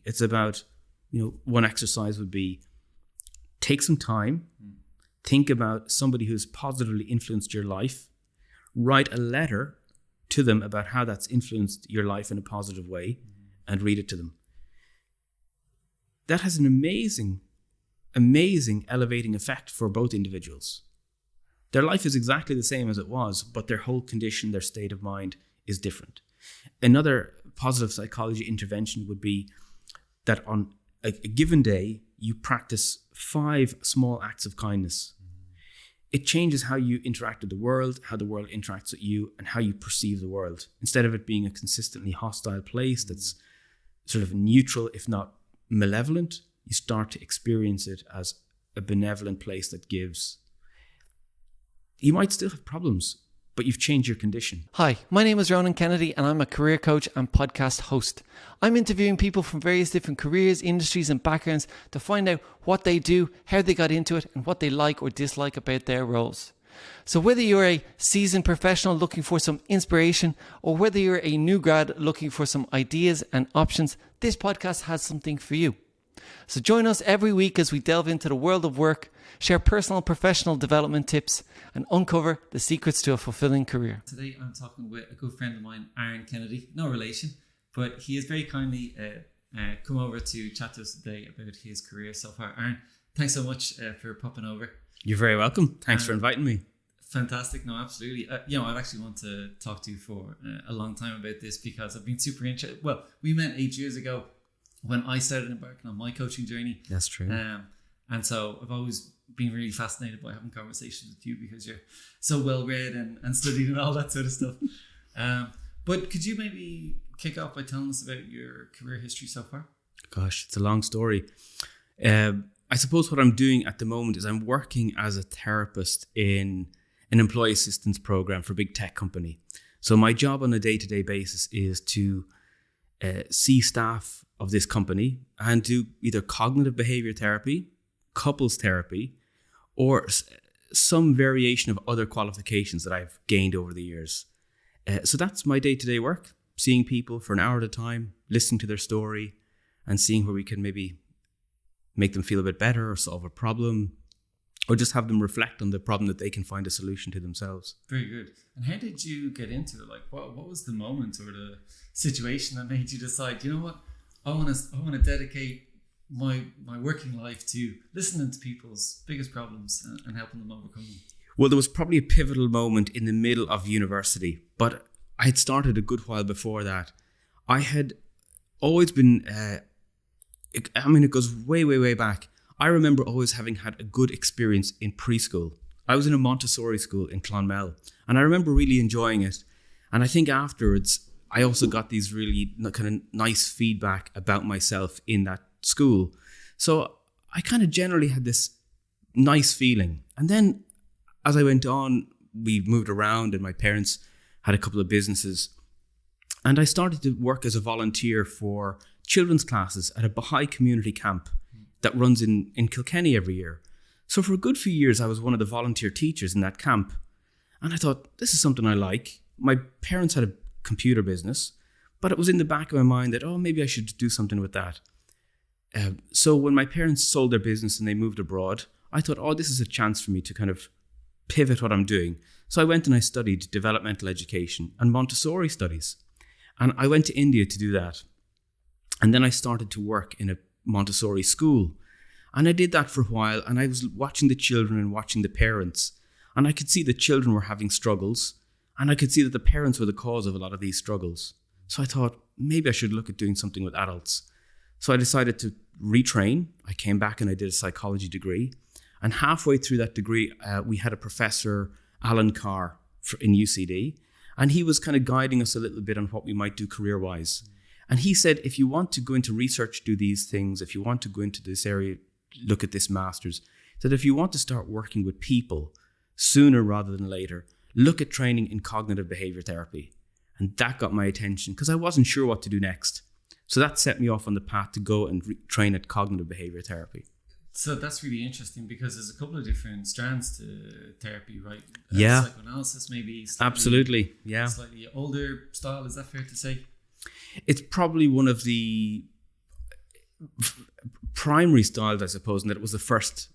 It's about, one exercise would be take some time, think about somebody who's positively influenced your life, write a letter to them about how that's influenced your life in a positive way, and read it to them. That has an amazing elevating effect for both individuals. Their life is exactly the same as it was, but their whole condition, their state of mind is different. Another positive psychology intervention would be that on a given day, you practice 5 small acts of kindness. It changes how you interact with the world, how the world interacts with you, and how you perceive the world. Instead of it being a consistently hostile place that's sort of neutral, if not malevolent, you start to experience it as a benevolent place that gives. You might still have problems, but you've changed your condition. Hi, my name is Ronan Kennedy and I'm a career coach and podcast host. I'm interviewing people from various different careers, industries and backgrounds to find out what they do, how they got into it and what they like or dislike about their roles. So whether you're a seasoned professional looking for some inspiration or whether you're a new grad looking for some ideas and options, this podcast has something for you. So join us every week as we delve into the world of work, share personal and professional development tips, and uncover the secrets to a fulfilling career. Today I'm talking with a good friend of mine, Arran Kennedy, no relation, but he has very kindly come over to chat to us today about his career so far. Arran, thanks so much for popping over. You're very welcome. Thanks for inviting me. Fantastic. No, absolutely. I'd actually want to talk to you for a long time about this because I've been super interested. Well, we met 8 years ago when I started embarking on my coaching journey. That's true. And so I've always been really fascinated by having conversations with you because you're so well read and studied and all that sort of stuff. But could you maybe kick off by telling us about your career history so far? Gosh, it's a long story. I suppose what I'm doing at the moment is I'm working as a therapist in an employee assistance program for a big tech company. So my job on a day-to-day basis is to see staff of this company and do either cognitive behavior therapy, couples therapy, or some variation of other qualifications that I've gained over the years. So that's my day-to-day work, seeing people for an hour at a time, listening to their story and seeing where we can maybe make them feel a bit better or solve a problem or just have them reflect on the problem that they can find a solution to themselves. Very good. And how did you get into it? Like, what was the moment or the situation that made you decide, you know what, I want to dedicate my working life to listening to people's biggest problems and helping them overcome them? Well, there was probably a pivotal moment in the middle of university, but I had started a good while before that. I had always been, it goes way, way, way back. I remember always having had a good experience in preschool. I was in a Montessori school in Clonmel, and I remember really enjoying it. And I think afterwards, I also got these really kind of nice feedback about myself in that school. So I kind of generally had this nice feeling. And then as I went on, we moved around and my parents had a couple of businesses. And I started to work as a volunteer for children's classes at a Baha'i community camp that runs in Kilkenny every year. So for a good few years, I was one of the volunteer teachers in that camp. And I thought, this is something I like. My parents had a computer business, but it was in the back of my mind that, maybe I should do something with that. So when my parents sold their business and they moved abroad, I thought, this is a chance for me to kind of pivot what I'm doing. So I went and I studied developmental education and Montessori studies. And I went to India to do that. And then I started to work in a Montessori school. And I did that for a while, and I was watching the children and watching the parents. And I could see the children were having struggles, and I could see that the parents were the cause of a lot of these struggles. So I thought, maybe I should look at doing something with adults. So I decided to retrain. I came back and I did a psychology degree. And halfway through that degree, we had a professor, Alan Carr, in UCD. And he was kind of guiding us a little bit on what we might do career-wise. And he said, if you want to go into research, do these things. If you want to go into this area, look at this master's. He said, if you want to start working with people sooner rather than later, look at training in cognitive behavior therapy. And that got my attention because I wasn't sure what to do next. So that set me off on the path to go and train at cognitive behavior therapy. So that's really interesting because there's a couple of different strands to therapy, right? Yeah. Psychoanalysis, maybe. Absolutely. Yeah. Slightly older style. Is that fair to say? It's probably one of the, primary styled, I suppose, and that it was the first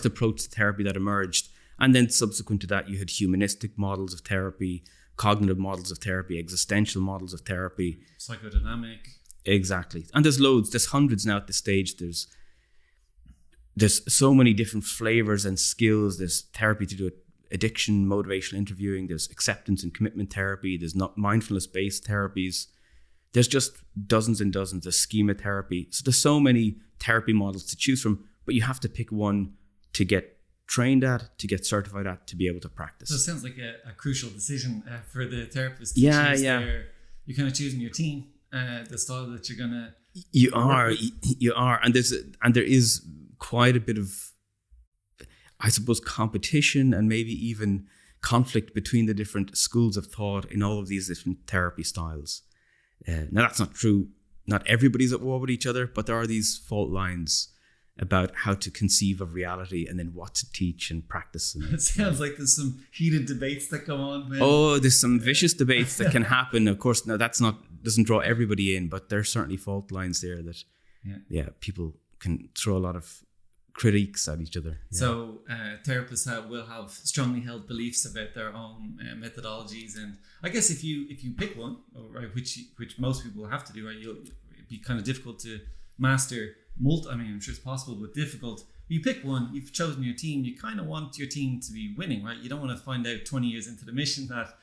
approach to therapy that emerged. And then subsequent to that, you had humanistic models of therapy, cognitive models of therapy, existential models of therapy. Psychodynamic. Exactly. And there's loads. There's hundreds now at this stage. There's so many different flavors and skills. There's therapy to do with addiction, motivational interviewing. There's acceptance and commitment therapy. There's not mindfulness-based therapies. There's just dozens and dozens of schema therapy. So there's so many therapy models to choose from, but you have to pick one to get trained at, to get certified at, to be able to practice. So it sounds like a crucial decision for the therapist to choose. You're kind of choosing your team, the style that you're going to... You are. And there is quite a bit of, I suppose, competition and maybe even conflict between the different schools of thought in all of these different therapy styles. Now, that's not true. Not everybody's at war with each other, but there are these fault lines about how to conceive of reality and then what to teach and practice. It sounds like there's some heated debates that go on. Oh, there's some vicious debates that can happen. Of course, now doesn't draw everybody in, but there's certainly fault lines there that, people can throw a lot of critiques at each other. Yeah. So therapists will have strongly held beliefs about their own methodologies, and I guess if you pick one, right, which most people have to do, right, it'd be kind of difficult to master I mean, I'm sure it's possible, but difficult. You pick one, you've chosen your team, you kind of want your team to be winning, right? You don't want to find out 20 years into the mission that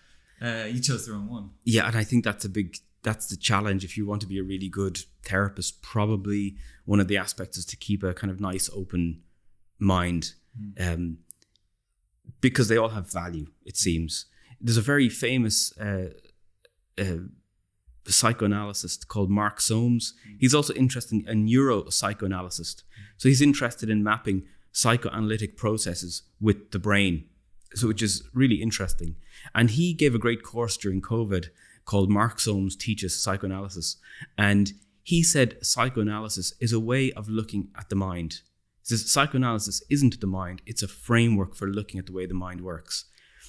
you chose the wrong one. Yeah, and I think that's the challenge. If you want to be a really good therapist, probably one of the aspects is to keep a kind of nice open mind, because they all have value, it seems. There's a very famous psychoanalyst called Mark Soames. He's also interested in a neuropsychoanalyst. So he's interested in mapping psychoanalytic processes with the brain, so which is really interesting. And he gave a great course during COVID called Mark Soames Teaches Psychoanalysis. And he said psychoanalysis is a way of looking at the mind. He says psychoanalysis isn't the mind, it's a framework for looking at the way the mind works.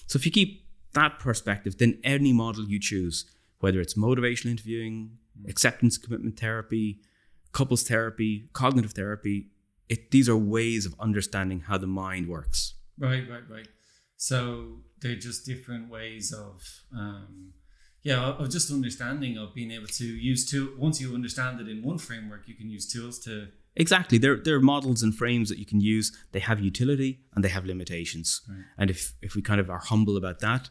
So if you keep that perspective, then any model you choose, whether it's motivational interviewing, acceptance commitment therapy, couples therapy, cognitive therapy, these are ways of understanding how the mind works. Right. So they're just different ways of just understanding, of being able to use tools. Once you understand it in one framework, you can use tools to... Exactly. They're models and frames that you can use. They have utility and they have limitations. Right. And if we kind of are humble about that,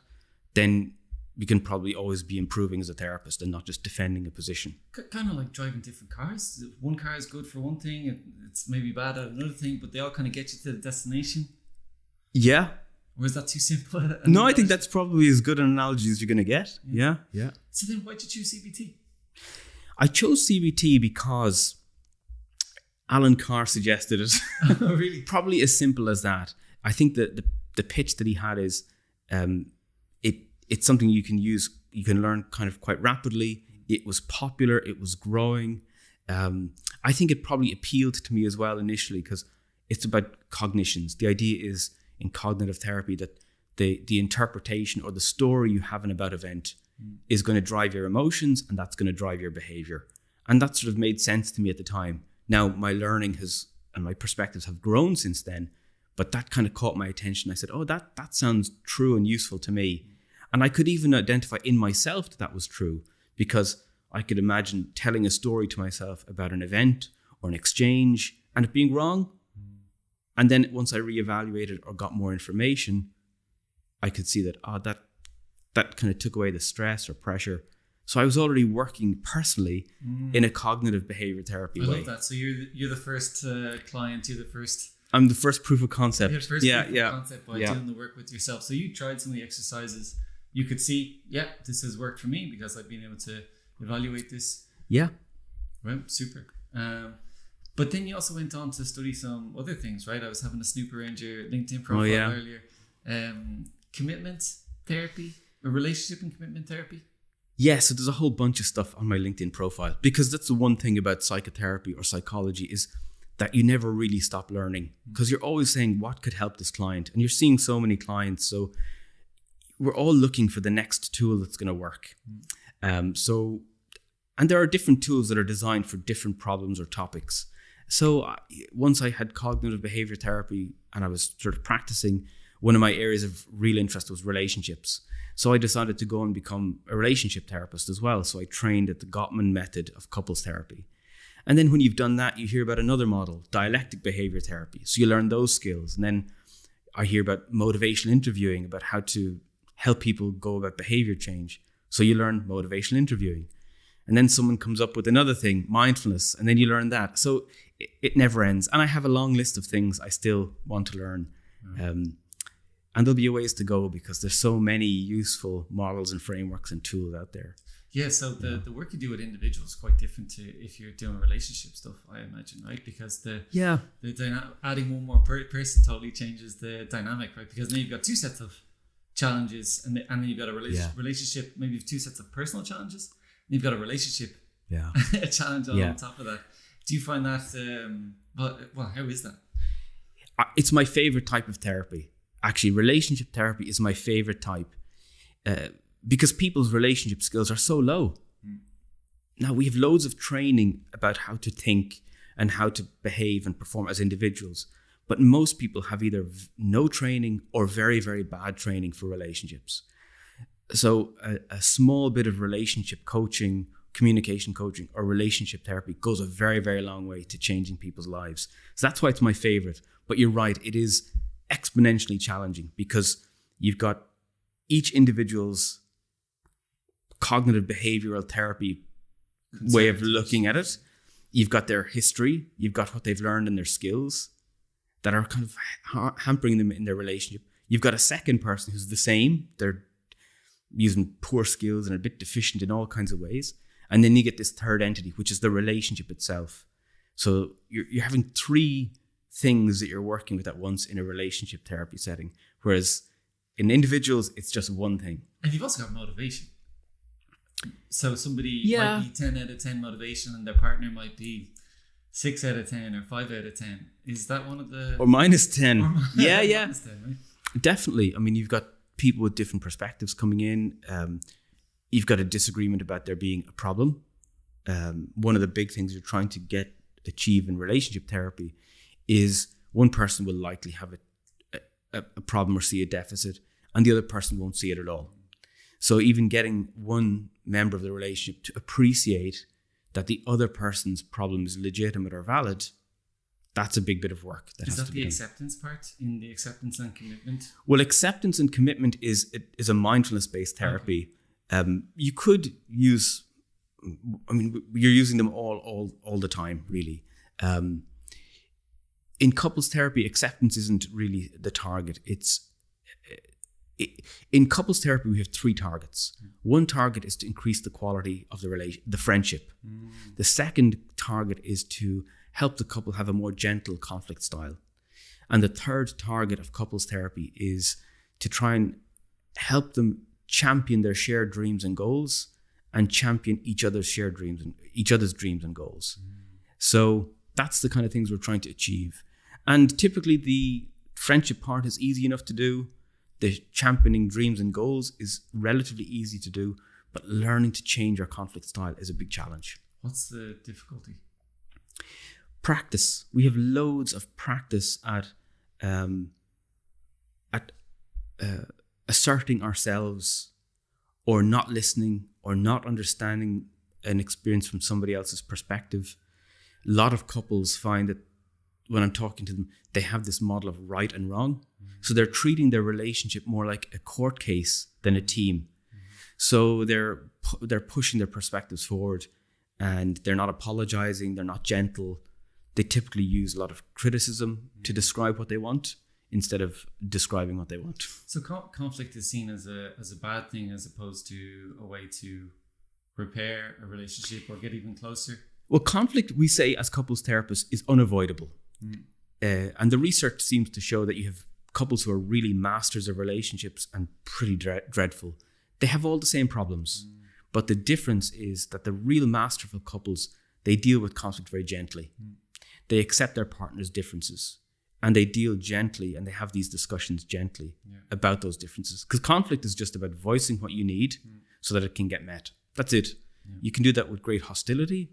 then we can probably always be improving as a therapist and not just defending a position. Kind of like driving different cars. One car is good for one thing, it's maybe bad at another thing, but they all kind of get you to the destination. Yeah. Or is that too simple? No, I think that's probably as good an analogy as you're going to get. Yeah. So then why did you choose CBT? I chose CBT because Alan Carr suggested it. Oh, really? Probably as simple as that. I think that the pitch that he had is it's something you can use, you can learn kind of quite rapidly. It was popular, it was growing. I think it probably appealed to me as well initially because it's about cognitions. The idea is in cognitive therapy that the interpretation or the story you have in about event is going to drive your emotions, and that's going to drive your behavior. And that sort of made sense to me at the time. Now my learning and my perspectives have grown since then, but that kind of caught my attention. I said, oh, that sounds true and useful to me. And I could even identify in myself that was true, because I could imagine telling a story to myself about an event or an exchange and it being wrong. And then once I reevaluated or got more information, I could see that, that kind of took away the stress or pressure. So I was already working personally in a cognitive behavior therapy way. I love that. So you're the first client, you're the first... I'm the first proof of concept. Proof of concept by doing the work with yourself. So you tried some of the exercises. You could see, this has worked for me because I've been able to evaluate this. Yeah. Well, super. But then you also went on to study some other things, right? I was having a snoop around your LinkedIn profile earlier. Commitment therapy, a relationship and commitment therapy. Yeah, so there's a whole bunch of stuff on my LinkedIn profile, because that's the one thing about psychotherapy or psychology is that you never really stop learning, because you're always saying what could help this client, and you're seeing so many clients. So we're all looking for the next tool that's going to work. So And there are different tools that are designed for different problems or topics. So once I had cognitive behavior therapy and I was sort of practicing, one of my areas of real interest was relationships. So I decided to go and become a relationship therapist as well. So I trained at the Gottman method of couples therapy. And then when you've done that, you hear about another model, dialectic behavior therapy. So you learn those skills. And then I hear about motivational interviewing, about how to help people go about behavior change. So you learn motivational interviewing. And then someone comes up with another thing, mindfulness, and then you learn that. So it never ends. And I have a long list of things I still want to learn. And there'll be a ways to go because there's so many useful models and frameworks and tools out there. Yeah, so the work you do with individuals is quite different to if you're doing relationship stuff, I imagine, right? Because adding one more person totally changes the dynamic, right? Because now you've got two sets of challenges, and then you've got a relationship. Maybe you've two sets of personal challenges, and you've got a relationship a challenge on top of that. Do you find that? Well, how is that? It's my favorite type of therapy. Actually, relationship therapy is my favorite type. Because people's relationship skills are so low. Now, we have loads of training about how to think and how to behave and perform as individuals, but most people have either no training or very, very bad training for relationships. So a small bit of relationship coaching, communication coaching, or relationship therapy goes a very, very long way to changing people's lives. So that's why it's my favorite. But you're right, it is exponentially challenging because you've got each individual's cognitive behavioral therapy way of looking at it. You've got their history, you've got what they've learned and their skills that are kind of hampering them in their relationship. You've got a second person who's the same, they're using poor skills and a bit deficient in all kinds of ways. And then you get this third entity, which is the relationship itself. So you're having three things that you're working with at once in a relationship therapy setting, whereas in individuals, it's just one thing. And you've also got motivation. So somebody might be 10 out of 10 motivation and their partner might be 6 out of 10 or 5 out of 10. Is that one of the... Or minus 10. Yeah. Minus 10, right? Definitely. I mean, you've got people with different perspectives coming in. You've got a disagreement about there being a problem. One of the big things you're trying to achieve in relationship therapy is one person will likely have a problem or see a deficit and the other person won't see it at all. So even getting one member of the relationship to appreciate that the other person's problem is legitimate or valid, that's a big bit of work. Is that the acceptance part in the acceptance and commitment? Well, acceptance and commitment is a mindfulness-based therapy. Okay. You could use, you're using them all the time, really. In couples therapy, acceptance isn't really the target. In couples therapy, we have three targets. One target is to increase the quality of the friendship. The second target is to help the couple have a more gentle conflict style. And the third target of couples therapy is to try and help them champion their shared dreams and goals and champion each other's shared dreams and each other's dreams and goals. So that's the kind of things we're trying to achieve. And typically the friendship part is easy enough to do. The championing dreams and goals is relatively easy to do, but learning to change our conflict style is a big challenge. What's the difficulty? Practice. We have loads of practice at asserting ourselves or not listening or not understanding an experience from somebody else's perspective. A lot of couples find that when I'm talking to them, they have this model of right and wrong. So they're treating their relationship more like a court case than a team. So they're pushing their perspectives forward and they're not apologizing. They're not gentle. They typically use a lot of criticism to describe what they want instead of describing what they want. So conflict is seen as a bad thing as opposed to a way to repair a relationship or get even closer? Well, conflict, we say as couples therapists, is unavoidable. And the research seems to show that you have couples who are really masters of relationships and pretty dreadful. They have all the same problems. But the difference is that the real masterful couples, they deal with conflict very gently. They accept their partner's differences and they deal gently and they have these discussions gently about those differences. Because conflict is just about voicing what you need so that it can get met. That's it. You can do that with great hostility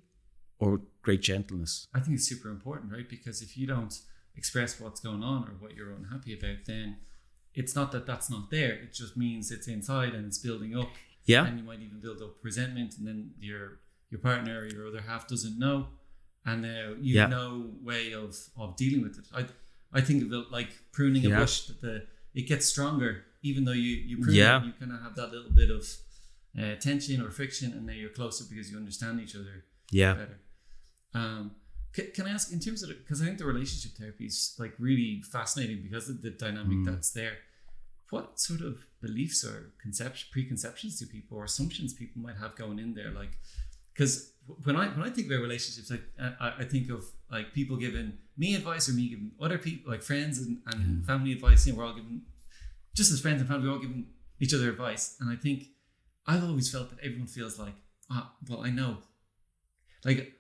or great gentleness. I think it's super important, right? Because if you don't express what's going on or what you're unhappy about, then it's not that that's not there. It just means it's inside and it's building up. Yeah. And you might even build up resentment, and then your partner or your other half doesn't know, and now you have no way of dealing with it. I think of it like pruning a bush, that it gets stronger even though you prune it. You kind of have that little bit of tension or friction, and now you're closer because you understand each other better. Can I ask, in terms of, because I think the relationship therapy is like really fascinating because of the dynamic that's there. What sort of beliefs or preconceptions do people, or assumptions people might have going in there? Like, because when I think about relationships, I think of like people giving me advice, or me giving other people, like friends and family advice. We're all giving, just as friends and family, we're all giving each other advice. And I think I've always felt that everyone feels like, well, I know. Like,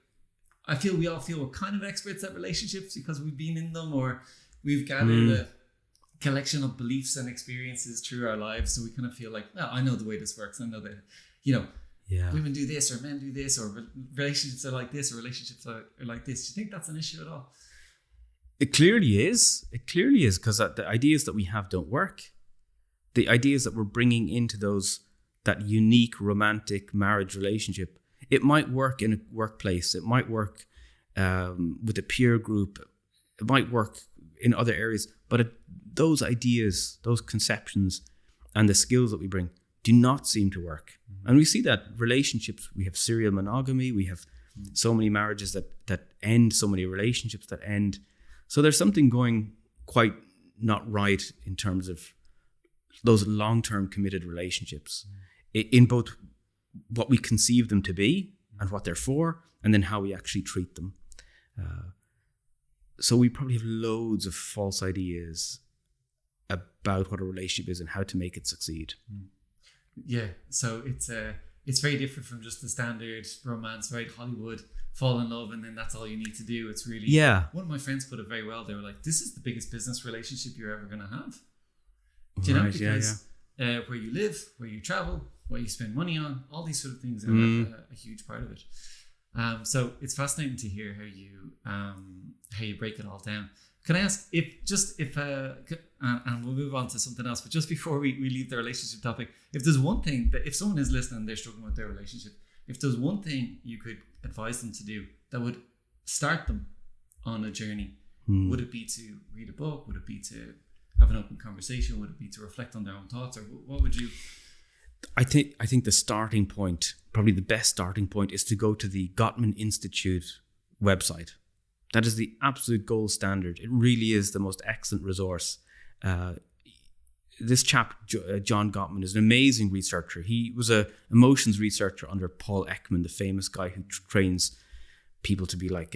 I feel we all feel we're kind of experts at relationships because we've been in them, or we've gathered a collection of beliefs and experiences through our lives. So we kind of feel like, well, I know the way this works. I know that, women do this, or men do this, or relationships are like this, or relationships are like this. Do you think that's an issue at all? It clearly is. It clearly is, because the ideas that we have don't work. The ideas that we're bringing into that unique romantic marriage relationship, it might work in a workplace. It might work with a peer group. It might work in other areas. But those ideas, those conceptions, and the skills that we bring do not seem to work. And we see that relationships, we have serial monogamy. We have so many marriages that end, so many relationships that end. So there's something going quite not right in terms of those long-term committed relationships, in both what we conceive them to be and what they're for, and then how we actually treat them. So we probably have loads of false ideas about what a relationship is and how to make it succeed. Yeah, so it's very different from just the standard romance, right? Hollywood, fall in love, and then that's all you need to do. It's really, one of my friends put it very well. They were like, this is the biggest business relationship you're ever going to have. Do you know? Because where you live, where you travel, what you spend money on, all these sort of things are a huge part of it. So it's fascinating to hear how you break it all down. Can I ask and we'll move on to something else, but just before we leave the relationship topic, if there's one thing that, if someone is listening and they're struggling with their relationship, if there's one thing you could advise them to do that would start them on a journey, would it be to read a book? Would it be to have an open conversation? Would it be to reflect on their own thoughts? Or what would you... I think the starting point, probably the best starting point, is to go to the Gottman Institute website. That is the absolute gold standard. It really is the most excellent resource. This chap, John Gottman, is an amazing researcher. He was an emotions researcher under Paul Ekman, the famous guy who trains people to be like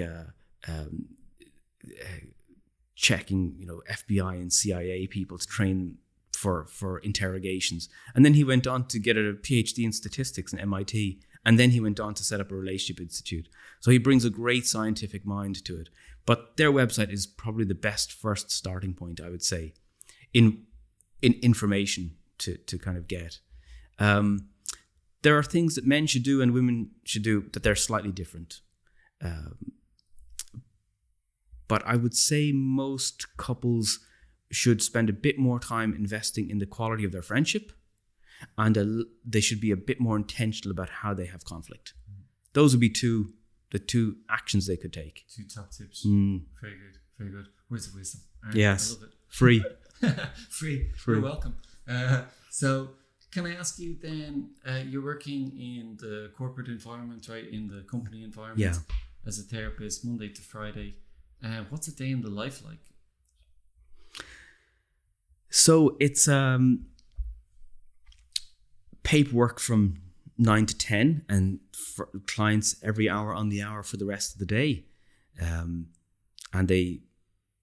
checking, FBI and CIA people to train for interrogations. And then he went on to get a PhD in statistics in MIT. And then he went on to set up a relationship institute. So he brings a great scientific mind to it. But their website is probably the best first starting point, I would say, in information to kind of get. There are things that men should do and women should do that they're slightly different. But I would say most couples should spend a bit more time investing in the quality of their friendship, and they should be a bit more intentional about how they have conflict. Those would be the two actions they could take. 2 top tips. Very good, very good. Words of wisdom. Yes. I love it. Free. Free. You're welcome. So can I ask you then, you're working in the corporate environment, right? In the company environment as a therapist, Monday to Friday. What's a day in the life like? So it's paperwork from 9 to 10 and for clients every hour on the hour for the rest of the day. And they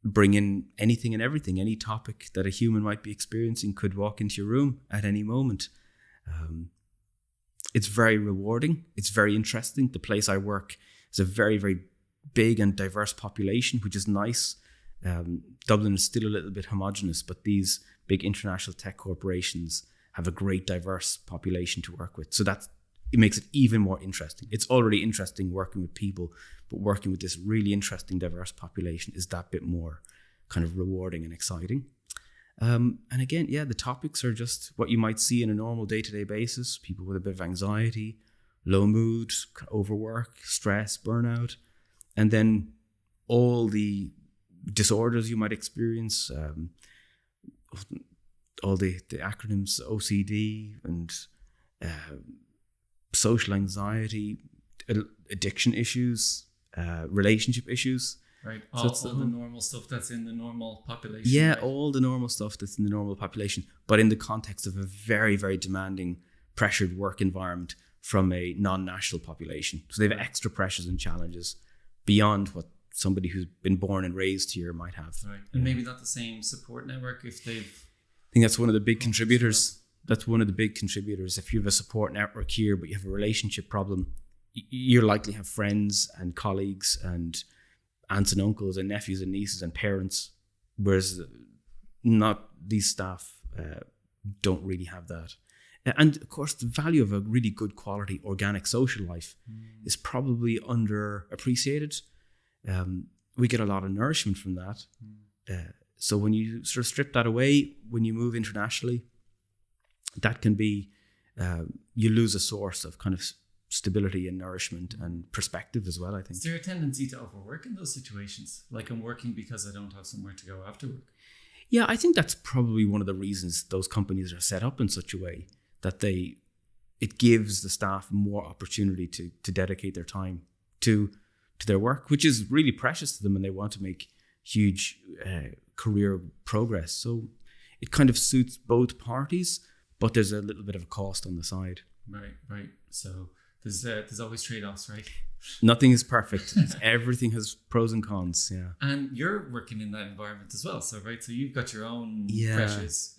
bring in anything and everything, any topic that a human might be experiencing could walk into your room at any moment. It's very rewarding. It's very interesting. The place I work is a very, very big and diverse population, which is nice. Dublin is still a little bit homogenous, but these big international tech corporations have a great diverse population to work with. So that it makes it even more interesting. It's already interesting working with people, but working with this really interesting, diverse population is that bit more kind of rewarding and exciting. And again, the topics are just what you might see in a normal day-to-day basis. People with a bit of anxiety, low mood, overwork, stress, burnout, and then all the disorders you might experience, all the acronyms, OCD and social anxiety, addiction issues, relationship issues. Right, all the normal stuff that's in the normal population. Yeah, right? all the normal stuff that's in the normal population, but in the context of a very, very demanding, pressured work environment from a non-national population. So they have extra pressures and challenges beyond what somebody who's been born and raised here might have. Right, and maybe not the same support network if they've... I think that's one of the big contributors. That's one of the big contributors. If you have a support network here, but you have a relationship problem, you're likely to have friends and colleagues and aunts and uncles and nephews and nieces and parents, whereas not these staff don't really have that. And of course, the value of a really good quality organic social life is probably underappreciated. We get a lot of nourishment from that. So when you sort of strip that away, when you move internationally, that can be, you lose a source of kind of stability and nourishment and perspective as well, I think. Is there a tendency to overwork in those situations? Like, I'm working because I don't have somewhere to go after work? Yeah, I think that's probably one of the reasons those companies are set up in such a way that it gives the staff more opportunity to dedicate their time to their work, which is really precious to them, and they want to make huge career progress. So it kind of suits both parties, but there's a little bit of a cost on the side. Right. So there's always trade-offs, right? Nothing is perfect. Everything has pros and cons. Yeah. And you're working in that environment as well. So you've got your own pressures.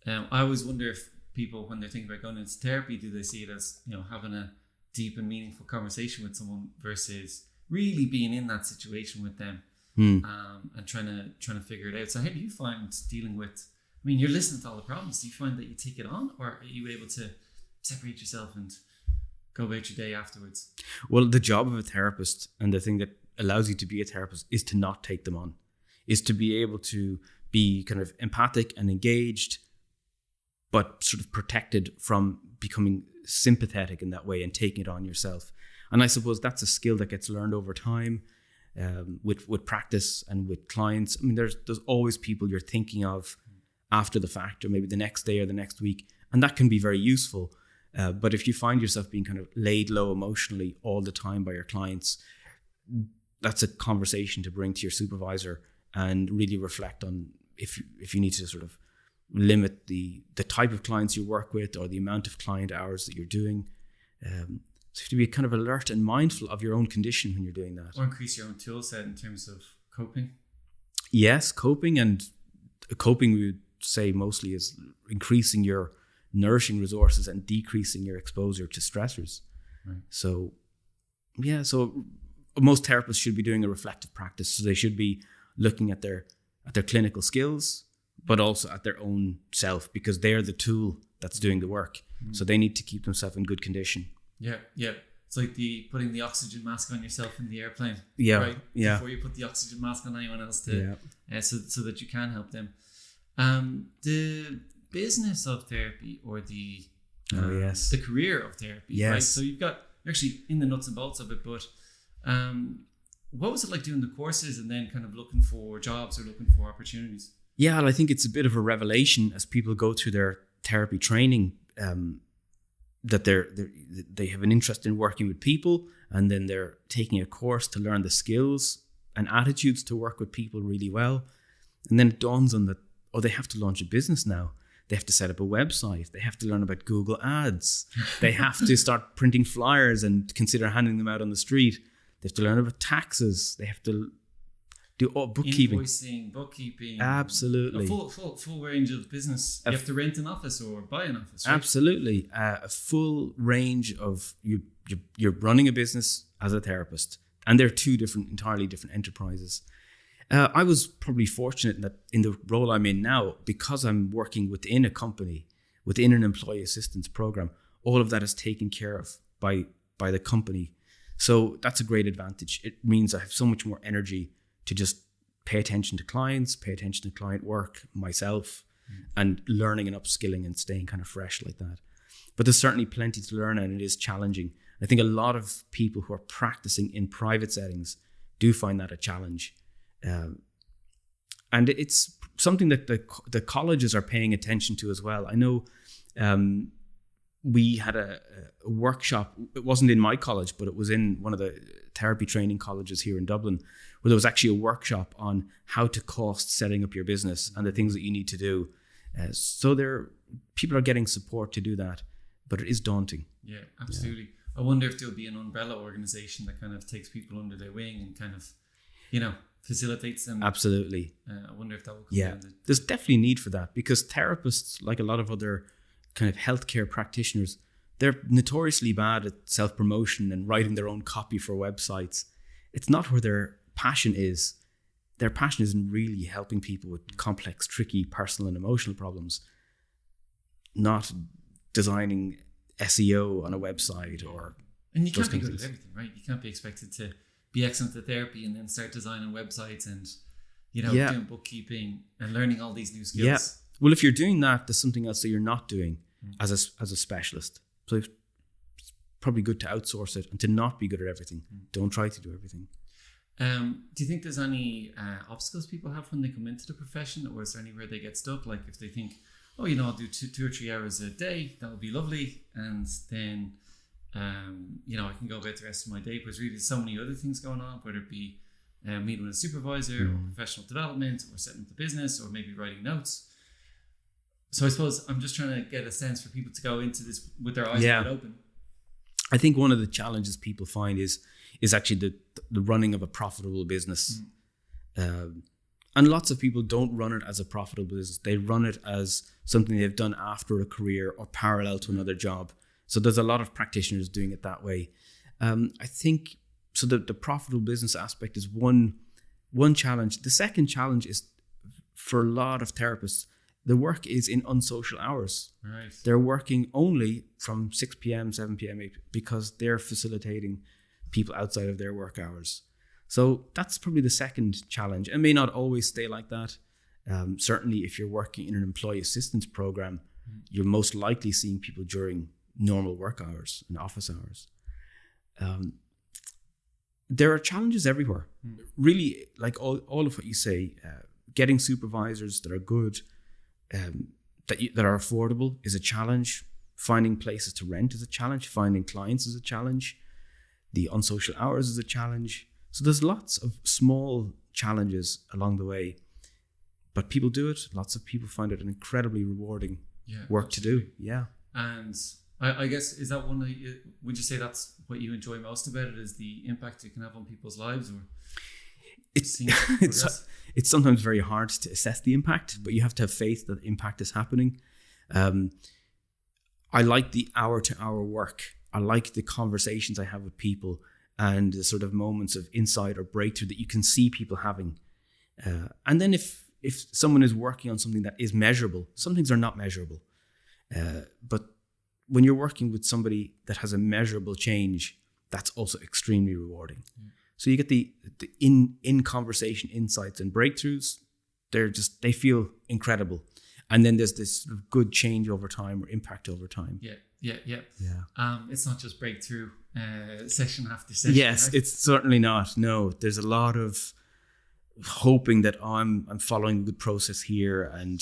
I always wonder if people, when they're thinking about going into therapy, do they see it as, having a deep and meaningful conversation with someone versus really being in that situation with them and trying to figure it out. So how do you find dealing with, you're listening to all the problems. Do you find that you take it on, or are you able to separate yourself and go about your day afterwards? Well, the job of a therapist, and the thing that allows you to be a therapist, is to not take them on, is to be able to be kind of empathic and engaged, but sort of protected from becoming sympathetic in that way and taking it on yourself. And I suppose that's a skill that gets learned over time with practice and with clients. There's always people you're thinking of after the fact, or maybe the next day or the next week, and that can be very useful. But if you find yourself being kind of laid low emotionally all the time by your clients, that's a conversation to bring to your supervisor and really reflect on if you need to sort of limit the type of clients you work with or the amount of client hours that you're doing. So you have to be kind of alert and mindful of your own condition when you're doing that. Or increase your own tool set in terms of coping. Yes, coping we would say mostly is increasing your nourishing resources and decreasing your exposure to stressors. Right. So most therapists should be doing a reflective practice. So they should be looking at their clinical skills, but also at their own self, because they're the tool that's doing the work. So they need to keep themselves in good condition. Yeah. It's like putting the oxygen mask on yourself in the airplane. Yeah. Right? Yeah. Before you put the oxygen mask on anyone else so that you can help them. The business of therapy, or the career of therapy. Yes. Right? So you're actually in the nuts and bolts of it, but what was it like doing the courses and then kind of looking for jobs or looking for opportunities? Yeah, well, I think it's a bit of a revelation as people go through their therapy training, that they have an interest in working with people, and then they're taking a course to learn the skills and attitudes to work with people really well. And then it dawns on that, they have to launch a business now. They have to set up a website. They have to learn about Google Ads. They have to start printing flyers and consider handing them out on the street. They have to learn about taxes. They have to do bookkeeping. Invoicing, bookkeeping. Absolutely. A full range of business. You have to rent an office or buy an office, right? Absolutely. A full range of, you're running a business as a therapist. And they're two entirely different enterprises. I was probably fortunate that in the role I'm in now, because I'm working within a company, within an employee assistance program, all of that is taken care of by the company. So that's a great advantage. It means I have so much more energy to just pay attention to clients, pay attention to client work, myself, and learning and upskilling and staying kind of fresh like that. But there's certainly plenty to learn, and it is challenging. I think a lot of people who are practicing in private settings do find that a challenge. And it's something that the colleges are paying attention to as well. I know we had a workshop. It wasn't in my college, but it was in one of the therapy training colleges here in Dublin, where there was actually a workshop on how to cost setting up your business and the things that you need to do. So people are getting support to do that, but it is daunting. Yeah, absolutely. Yeah. I wonder if there'll be an umbrella organization that kind of takes people under their wing and kind of, facilitates them. Absolutely. I wonder if that will come down. There's definitely need for that, because therapists, like a lot of other kind of healthcare practitioners, they're notoriously bad at self-promotion and writing their own copy for websites. It's not where their passion is. Their passion isn't really helping people with complex, tricky personal and emotional problems, not designing SEO on a website or... And you can't be good at everything, right? You can't be expected to be excellent at therapy and then start designing websites and, doing bookkeeping and learning all these new skills. Yeah. Well, if you're doing that, there's something else that you're not doing as a specialist. So it's probably good to outsource it and to not be good at everything. Don't try to do everything. Do you think there's any obstacles people have when they come into the profession, or is there anywhere they get stuck? Like if they think, I'll do 2 or 3 hours a day, that would be lovely, and then I can go about the rest of my day. But there's really so many other things going on, whether it be meeting with a supervisor or professional development or setting up the business or maybe writing notes. So I suppose I'm just trying to get a sense for people to go into this with their eyes wide open. I think one of the challenges people find is actually the running of a profitable business. And lots of people don't run it as a profitable business. They run it as something they've done after a career or parallel to another job. So there's a lot of practitioners doing it that way. I think so. The profitable business aspect is one challenge. The second challenge is, for a lot of therapists, the work is in unsocial hours. Right. They're working only from 6 p.m., 7 p.m. because they're facilitating people outside of their work hours. So that's probably the second challenge. It may not always stay like that. Certainly if you're working in an employee assistance program, you're most likely seeing people during normal work hours and office hours. There are challenges everywhere. Really, like all of what you say, getting supervisors that are good, that are affordable is a challenge. Finding places to rent is a challenge. Finding clients is a challenge. The unsocial hours is a challenge. So there's lots of small challenges along the way, but people do it. Lots of people find it an incredibly rewarding work to do. Yeah. And I guess, is that one would you say that's what you enjoy most about it, is the impact it can have on people's lives? Or it's sometimes very hard to assess the impact, but you have to have faith that impact is happening. I like the hour-to-hour work. I like the conversations I have with people and the sort of moments of insight or breakthrough that you can see people having. And then if someone is working on something that is measurable, some things are not measurable. But when you're working with somebody that has a measurable change, that's also extremely rewarding. So you get the in conversation insights and breakthroughs. They feel incredible. And then there's this sort of good change over time or impact over time. Yeah. It's not just breakthrough session after session. Yes, right? It's certainly not. No, there's a lot of hoping that I'm following a good process here, and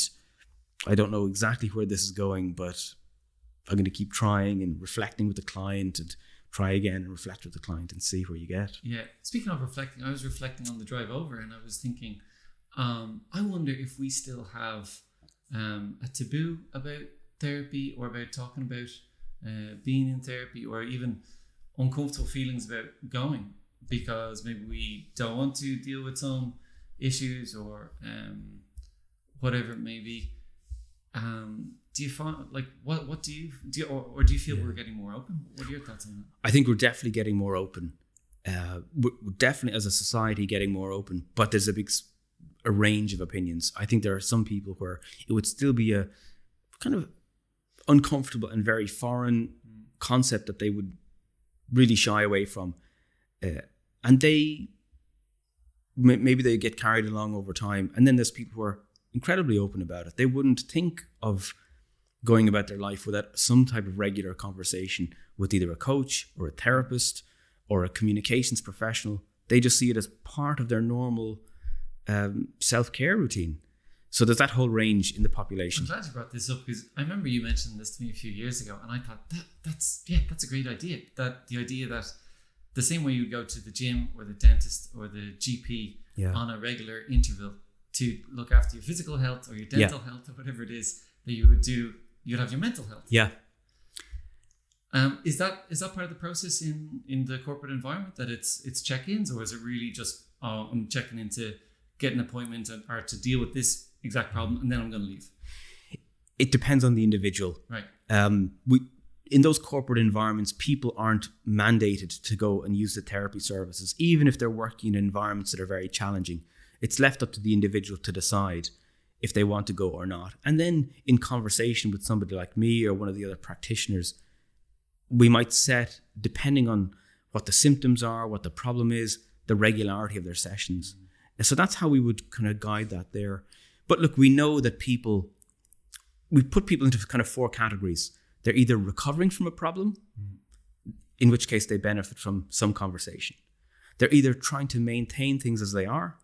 I don't know exactly where this is going, but I'm going to keep trying and reflecting with the client and try again and reflect with the client and see where you get. Yeah. Speaking of reflecting, I was reflecting on the drive over, and I was thinking, I wonder if we still have a taboo about therapy, or about talking about being in therapy, or even uncomfortable feelings about going, because maybe we don't want to deal with some issues or whatever it may be. Do you find, like, what do you or do you feel we're getting more open? What are your thoughts on that? I think we're definitely getting more open. We're definitely as a society getting more open, but there's a range of opinions. I think there are some people where it would still be a kind of uncomfortable and very foreign concept that they would really shy away from. And maybe they get carried along over time. And then there's people who are incredibly open about it. They wouldn't think of going about their life without some type of regular conversation with either a coach or a therapist or a communications professional. They just see it as part of their normal self-care routine. So there's that whole range in the population. I'm glad you brought this up, because I remember you mentioned this to me a few years ago, and I thought that's a great idea. That the idea that the same way you go to the gym or the dentist or the GP on a regular interval to look after your physical health or your dental health or whatever it is that you would do, you'd have your mental health. Yeah. Is that part of the process in the corporate environment, that it's check-ins, or is it really just I'm checking in to get an appointment or to deal with this exact problem and then I'm going to leave? It depends on the individual. Right. In those corporate environments, people aren't mandated to go and use the therapy services, even if they're working in environments that are very challenging. It's left up to the individual to decide if they want to go or not. And then in conversation with somebody like me or one of the other practitioners, we might set, depending on what the symptoms are, what the problem is, the regularity of their sessions. So that's how we would kind of guide that there. But look, we know that we put people into kind of 4 categories. They're either recovering from a problem, in which case they benefit from some conversation. They're either trying to maintain things as they are,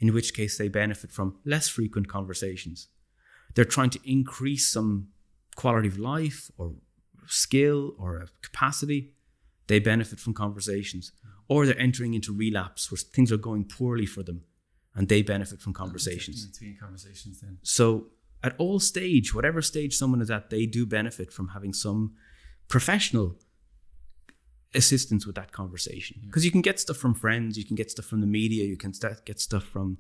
in which case they benefit from less frequent conversations. They're trying to increase some quality of life or skill or a capacity. They benefit from conversations. Or they're entering into relapse where things are going poorly for them and they benefit from conversations. Between conversations then. So at all stage, whatever stage someone is at, they do benefit from having some professional assistance with that conversation. Because you can get stuff from friends, you can get stuff from the media, you can get stuff from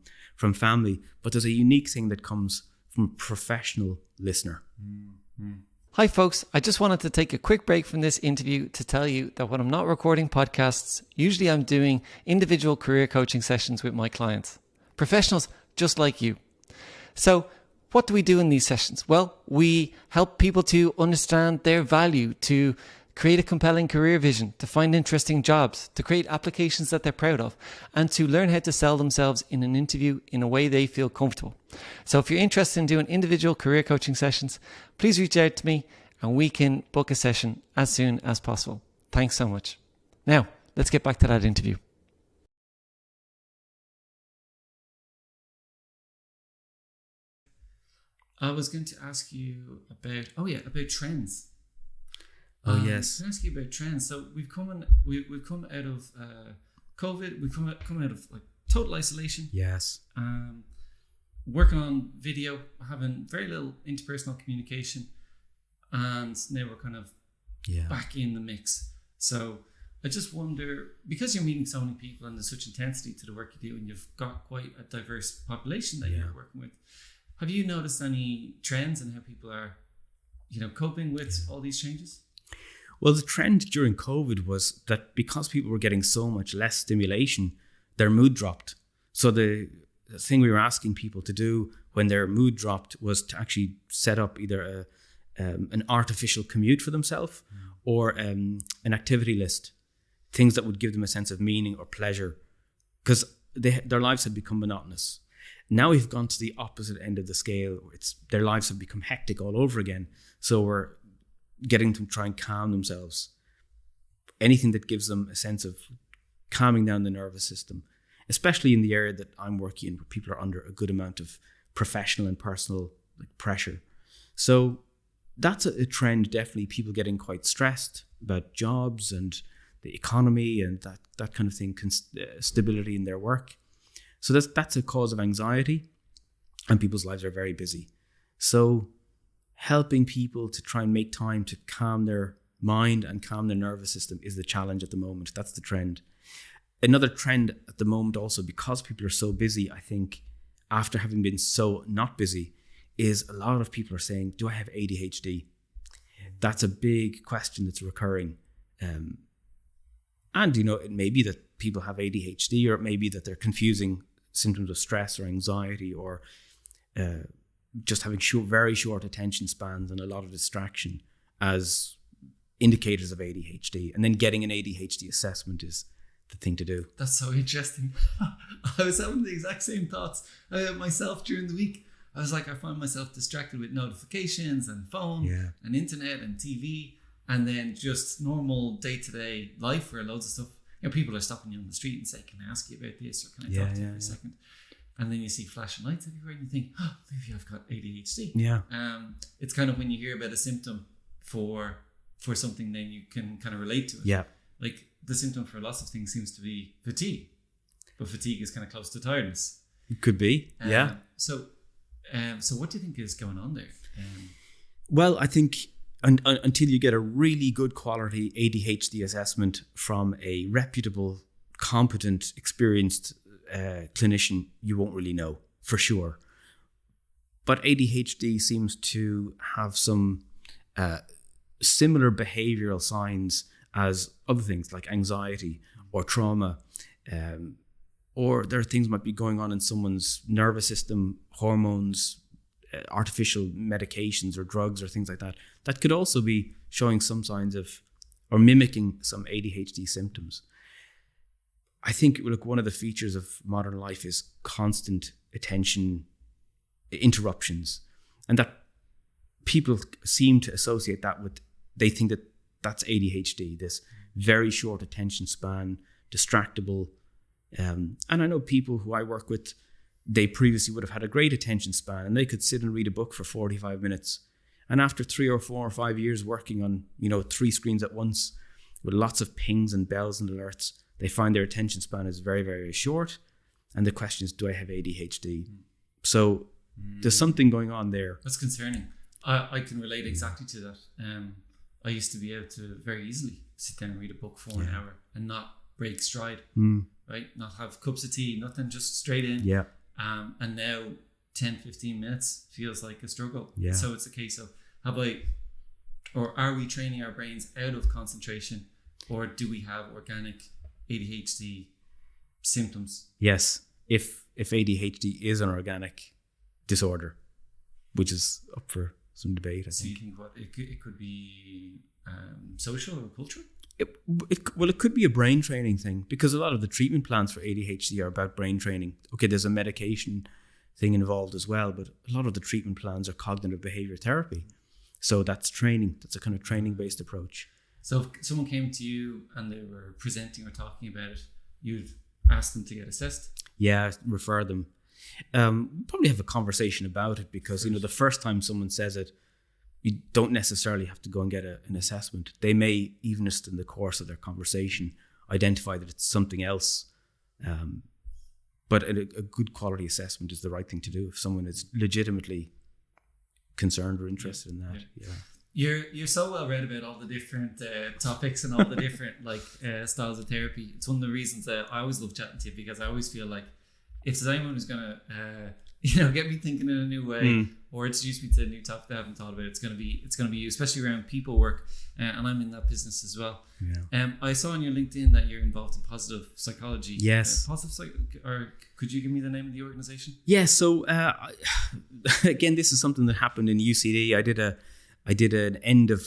family, but there's a unique thing that comes from a professional listener. Mm-hmm. Hi folks, I just wanted to take a quick break from this interview to tell you that when I'm not recording podcasts, usually I'm doing individual career coaching sessions with my clients, professionals just like you. So what do we do in these sessions? Well, we help people to understand their value, to create a compelling career vision, to find interesting jobs, to create applications that they're proud of, and to learn how to sell themselves in an interview in a way they feel comfortable. So if you're interested in doing individual career coaching sessions, please reach out to me and we can book a session as soon as possible. Thanks so much. Now, let's get back to that interview. I was going to ask you about trends. Yes. Can I ask you about trends? So we've come out of COVID. We've come out of like total isolation. Yes. Working on video, having very little interpersonal communication, and now we're kind of back in the mix. So I just wonder, because you're meeting so many people and there's such intensity to the work you do, and you've got quite a diverse population that you're working with, have you noticed any trends in how people are, coping with all these changes? Well, the trend during COVID was that because people were getting so much less stimulation, their mood dropped. So the thing we were asking people to do when their mood dropped was to actually set up either an artificial commute for themselves or an activity list, things that would give them a sense of meaning or pleasure, because their lives had become monotonous. Now we've gone to the opposite end of the scale. Their lives have become hectic all over again. So we're getting them to try and calm themselves. Anything that gives them a sense of calming down the nervous system, especially in the area that I'm working in, where people are under a good amount of professional and personal pressure. So that's a trend, definitely, people getting quite stressed about jobs and the economy and that kind of thing, stability in their work. So that's a cause of anxiety, and people's lives are very busy. So helping people to try and make time to calm their mind and calm their nervous system is the challenge at the moment. That's the trend. Another trend at the moment also, because people are so busy, I think, after having been so not busy, is a lot of people are saying, do I have ADHD? That's a big question that's recurring. And, it may be that people have ADHD, or it may be that they're confusing symptoms of stress or anxiety, or just having very short attention spans and a lot of distraction as indicators of ADHD, and then getting an ADHD assessment is the thing to do. That's so interesting. I was having the exact same thoughts myself during the week. I was like, I find myself distracted with notifications and phone and internet and TV, and then just normal day-to-day life where loads of stuff, people are stopping you on the street and say, can I ask you about this, or can I talk to you for a second? And then you see flashing lights everywhere and you think, oh, maybe I've got ADHD. Yeah. It's kind of when you hear about a symptom for something, then you can kind of relate to it. Yeah. Like the symptom for lots of things seems to be fatigue, but fatigue is kind of close to tiredness. It could be. So what do you think is going on there? Well, I think until you get a really good quality ADHD assessment from a reputable, competent, experienced clinician, you won't really know for sure. But ADHD seems to have some similar behavioral signs as other things like anxiety or trauma, or there are things might be going on in someone's nervous system, hormones, artificial medications or drugs or things like that, that could also be showing some signs of or mimicking some ADHD symptoms. I think, look, one of the features of modern life is constant attention interruptions, and that people seem to associate that with, they think that that's ADHD, this very short attention span, distractible. And I know people who I work with, they previously would have had a great attention span and they could sit and read a book for 45 minutes. And after 3 or 4 or 5 years working on, 3 screens at once with lots of pings and bells and alerts, they find their attention span is very, very short. And the question is, do I have ADHD? So there's something going on there. That's concerning. I can relate exactly to that. I used to be able to very easily sit down and read a book for an hour and not break stride, right? Not have cups of tea, nothing, just straight in. Yeah. And now 10, 15 minutes feels like a struggle. Yeah. So it's a case of, are we training our brains out of concentration, or do we have organic ADHD symptoms? Yes. If ADHD is an organic disorder, which is up for some debate, I think. So you think what it could be social or cultural? It could be a brain training thing, because a lot of the treatment plans for ADHD are about brain training. Okay, there's a medication thing involved as well, but a lot of the treatment plans are cognitive behavior therapy. So that's training. That's a kind of training-based approach. So if someone came to you and they were presenting or talking about it, you'd ask them to get assessed? Yeah, refer them. Probably have a conversation about it, because the first time someone says it, you don't necessarily have to go and get an assessment. They may, even just in the course of their conversation, identify that it's something else. But a good quality assessment is the right thing to do if someone is legitimately concerned or interested in that. Yeah. You're so well read about all the different topics and all the different styles of therapy. It's one of the reasons that I always love chatting to you, because I always feel like if there's anyone who's gonna get me thinking in a new way or introduce me to a new topic that I haven't thought about, it's gonna be you, especially around people work, and I'm in that business as well. I saw on your LinkedIn that you're involved in positive psychology. Yes. Or could you give me the name of the organization? Yeah. So again, this is something that happened in UCD. I did an end of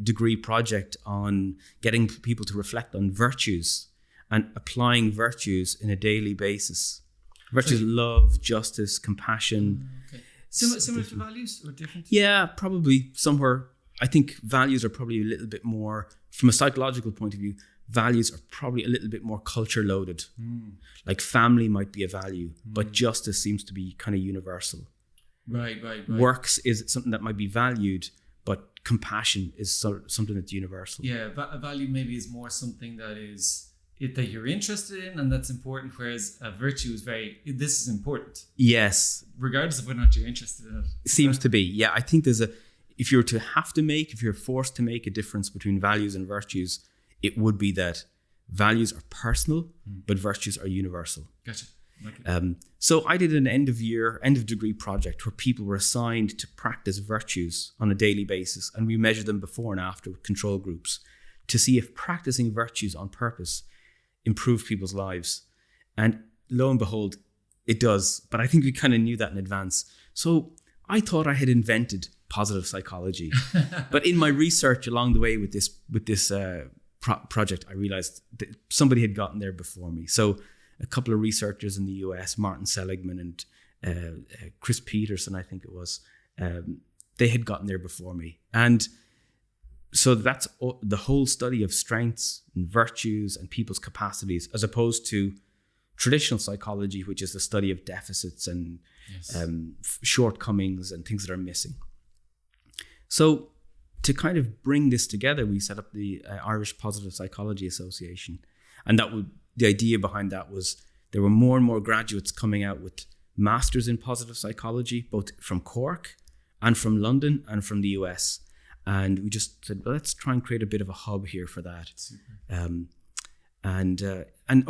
degree project on getting people to reflect on virtues and applying virtues in a daily basis. Virtues, love, justice, compassion. Okay. Similar to values or different? Yeah, probably somewhere. I think values are probably a little bit more, from a psychological point of view, values are probably a little bit more culture loaded. Like family might be a value, but justice seems to be kind of universal. Right. Works is something that might be valued, but compassion is something that's universal. Yeah, a value maybe is more something that that you're interested in and that's important, whereas a virtue is this is important. Yes. Regardless of whether or not you're interested in it. It seems to be. Yeah, I think if you're forced to make a difference between values and virtues, it would be that values are personal, but virtues are universal. Gotcha. So I did an end of degree project where people were assigned to practice virtues on a daily basis, and we measured them before and after with control groups to see if practicing virtues on purpose improved people's lives. And lo and behold, it does. But I think we kind of knew that in advance. So I thought I had invented positive psychology. But in my research along the way with this project, I realized that somebody had gotten there before me. So a couple of researchers in the US, Martin Seligman and Chris Peterson, I think it was, they had gotten there before me. And so that's the whole study of strengths and virtues and people's capacities, as opposed to traditional psychology, which is the study of deficits and shortcomings and things that are missing. So to kind of bring this together, we set up the Irish Positive Psychology Association. And the idea behind that was there were more and more graduates coming out with masters in positive psychology, both from Cork and from London and from the US. And we just said, well, let's try and create a bit of a hub here for that. And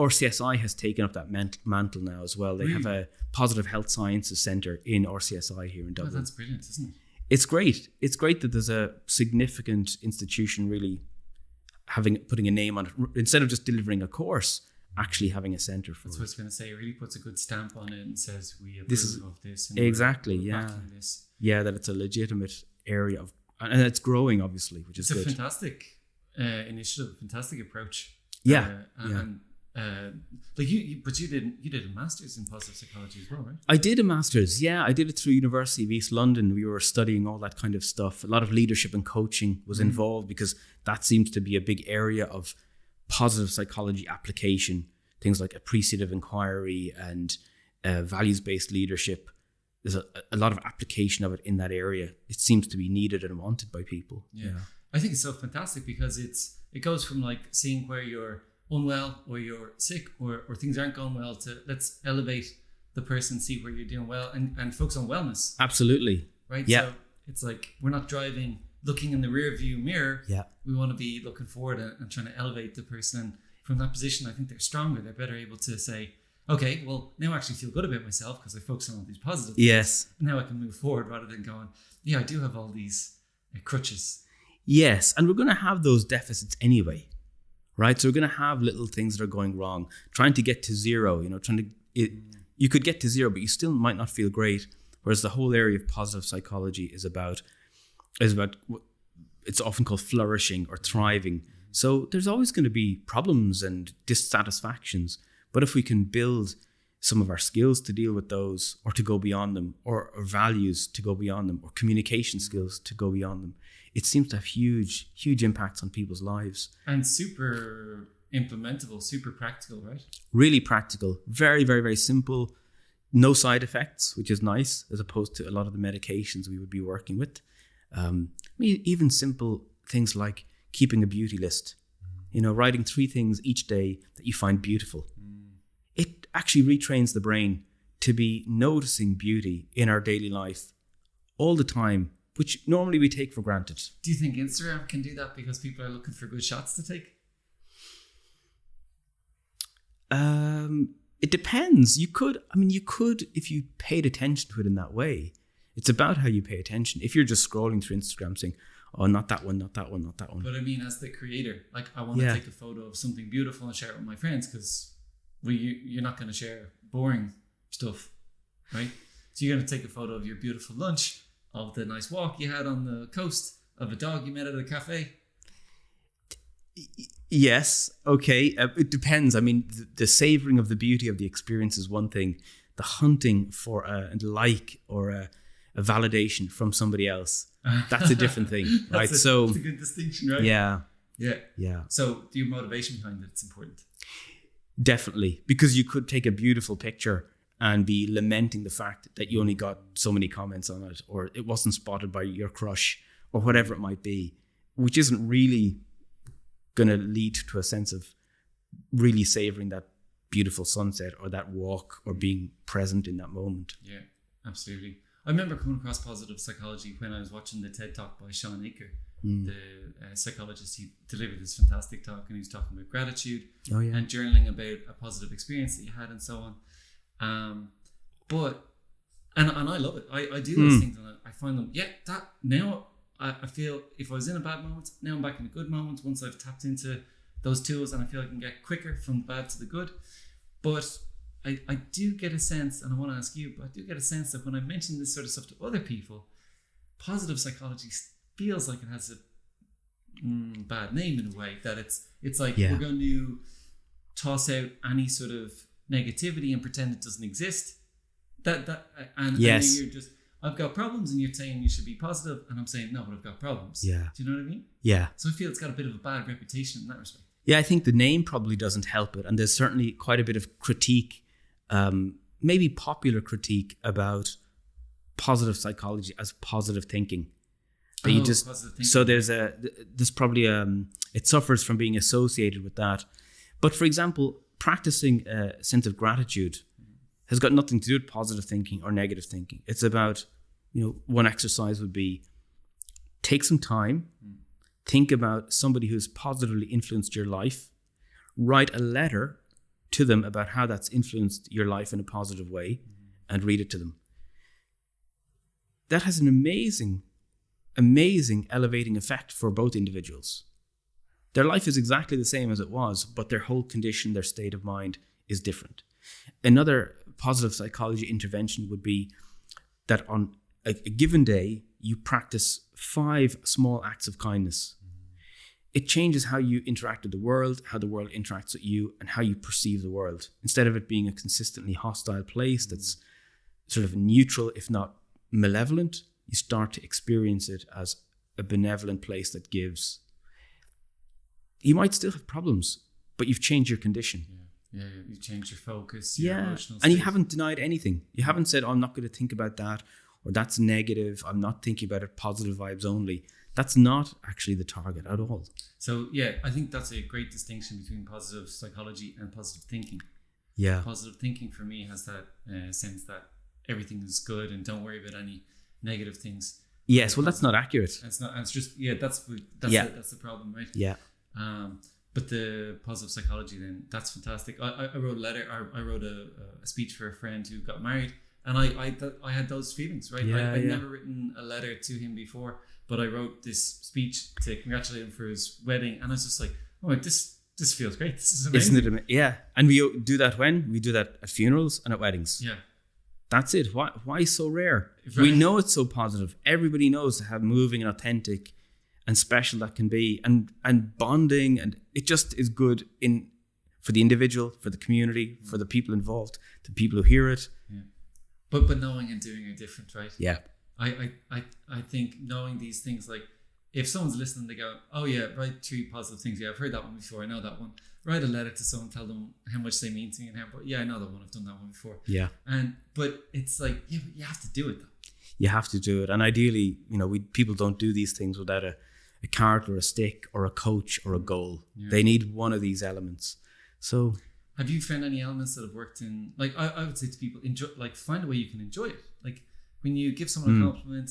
RCSI has taken up that mantle now as well. They have a Positive Health Sciences Centre in RCSI here in Dublin. Oh, that's brilliant, isn't it? It's great. It's great that there's a significant institution really putting a name on it, instead of just delivering a course, actually having a centre for it. That's what I was going to say. It really puts a good stamp on it and says we approve of this. And exactly, we're yeah. backing this. Yeah, that it's a legitimate area of, and it's growing, obviously, which is good. It's a fantastic initiative, fantastic approach. Yeah, like you did a master's in positive psychology as well, right? I did a master's. Yeah, I did it through University of East London. We were studying all that kind of stuff. A lot of leadership and coaching was involved, because that seems to be a big area of positive psychology application. Things like appreciative inquiry and values-based leadership. There's a lot of application of it in that area. It seems to be needed and wanted by people. Yeah. I think it's so fantastic, because it goes from like seeing where you're unwell or you're sick or things aren't going well to let's elevate the person, see where you're doing well and focus on wellness. Absolutely. Right? Yeah. So it's like we're not driving looking in the rear view mirror. Yeah. We want to be looking forward and trying to elevate the person. And from that position, I think they're stronger. They're better able to say, okay, well, now I actually feel good about myself because I focus on all these positive things. Yes. And now I can move forward rather than going, yeah, I do have all these crutches. Yes. And we're going to have those deficits anyway, right? So we're going to have little things that are going wrong, trying to get to zero, you could get to zero, but you still might not feel great. Whereas the whole area of positive psychology is about it's often called flourishing or thriving. So there's always going to be problems and dissatisfactions. But if we can build some of our skills to deal with those, or to go beyond them, or values to go beyond them, or communication skills to go beyond them, it seems to have huge, huge impacts on people's lives. And super implementable, super practical, right? Really practical. Very, very, very simple. No side effects, which is nice, as opposed to a lot of the medications we would be working with. Even simple things like keeping a beauty list. Writing 3 things each day that you find beautiful. It actually retrains the brain to be noticing beauty in our daily life all the time, which normally we take for granted. Do you think Instagram can do that because people are looking for good shots to take? It depends. You could if you paid attention to it in that way. It's about how you pay attention. If you're just scrolling through Instagram saying, oh, not that one, not that one, not that one. But as the creator, like I want to take a photo of something beautiful and share it with my friends, because you're not going to share boring stuff, right? So you're going to take a photo of your beautiful lunch, of the nice walk you had on the coast, of a dog you met at a cafe. Yes. Okay. It depends. The savoring of the beauty of the experience is one thing. The hunting for a like or a validation from somebody else, that's a different thing, right? That's a good distinction, right? Yeah. So your motivation behind it's important. Definitely, because you could take a beautiful picture and be lamenting the fact that you only got so many comments on it, or it wasn't spotted by your crush, or whatever it might be, which isn't really going to lead to a sense of really savoring that beautiful sunset or that walk or being present in that moment. Yeah, absolutely. I remember coming across positive psychology when I was watching the TED Talk by Sean Aker, the psychologist. He delivered this fantastic talk, and he was talking about gratitude and journaling about a positive experience that you had and so on. But I love it. I do those things, and I find them. Yeah, that now I feel if I was in a bad moment, now I'm back in a good moment once I've tapped into those tools, and I feel I can get quicker from the bad to the good. But I do get a sense, and I want to ask you, but I do get a sense that when I mention this sort of stuff to other people, positive psychology feels like it has a bad name in a way, that it's like we're going to toss out any sort of negativity and pretend it doesn't exist. And you're just, I've got problems, and you're saying you should be positive, and I'm saying no, but I've got problems. Yeah. Do you know what I mean? Yeah. So I feel it's got a bit of a bad reputation in that respect. Yeah, I think the name probably doesn't help it, and there's certainly quite a bit of critique, maybe popular critique about positive psychology as positive thinking. Positive thinking. So there's probably it suffers from being associated with that. But for example, practicing a sense of gratitude has got nothing to do with positive thinking or negative thinking. It's about, one exercise would be take some time, think about somebody who's positively influenced your life, write a letter to them about how that's influenced your life in a positive way, and read it to them. That has an amazing elevating effect for both individuals. Their life is exactly the same as it was, but their whole condition, their state of mind is different. Another positive psychology intervention would be that on a given day, you practice 5 small acts of kindness. It changes how you interact with the world, how the world interacts with you, and how you perceive the world. Instead of it being a consistently hostile place that's sort of neutral, if not malevolent, you start to experience it as a benevolent place that gives. You might still have problems, but you've changed your condition. Yeah, you've changed your focus, your emotional state. And you haven't denied anything. You haven't said, I'm not going to think about that, or that's negative, I'm not thinking about it, positive vibes only. That's not actually the target at all. So, I think that's a great distinction between positive psychology and positive thinking. Yeah. Positive thinking for me has that sense that everything is good and don't worry about any negative things. Yes, well, that's not accurate. It's not. It's just that's the problem, right? Yeah. But the positive psychology, then that's fantastic. I wrote a letter. I wrote a speech for a friend who got married, and I had those feelings, right? I'd never written a letter to him before, but I wrote this speech to congratulate him for his wedding, and I was just like, oh, this feels great. This is amazing. Isn't it? Yeah. And we do that when? We do that at funerals and at weddings. Yeah. That's it. Why so rare? Right. We know it's so positive. Everybody knows how moving and authentic and special that can be, and bonding, and it just is good for the individual, for the community, for the people involved, the people who hear it. Yeah. But knowing and doing are different, right? Yeah. I think knowing these things, like if someone's listening, they go, oh yeah, write 3 positive things. Yeah, I've heard that one before. I know that one. Write a letter to someone, tell them how much they mean to me, and I know that one. I've done that one before. Yeah. But it's like, but you have to do it though. You have to do it, and ideally, people don't do these things without a carrot or a stick or a coach or a goal. Yeah. They need one of these elements. So, have you found any elements that have worked in? Like, I would say to people, enjoy. Like, find a way you can enjoy it. Like, when you give someone a compliment,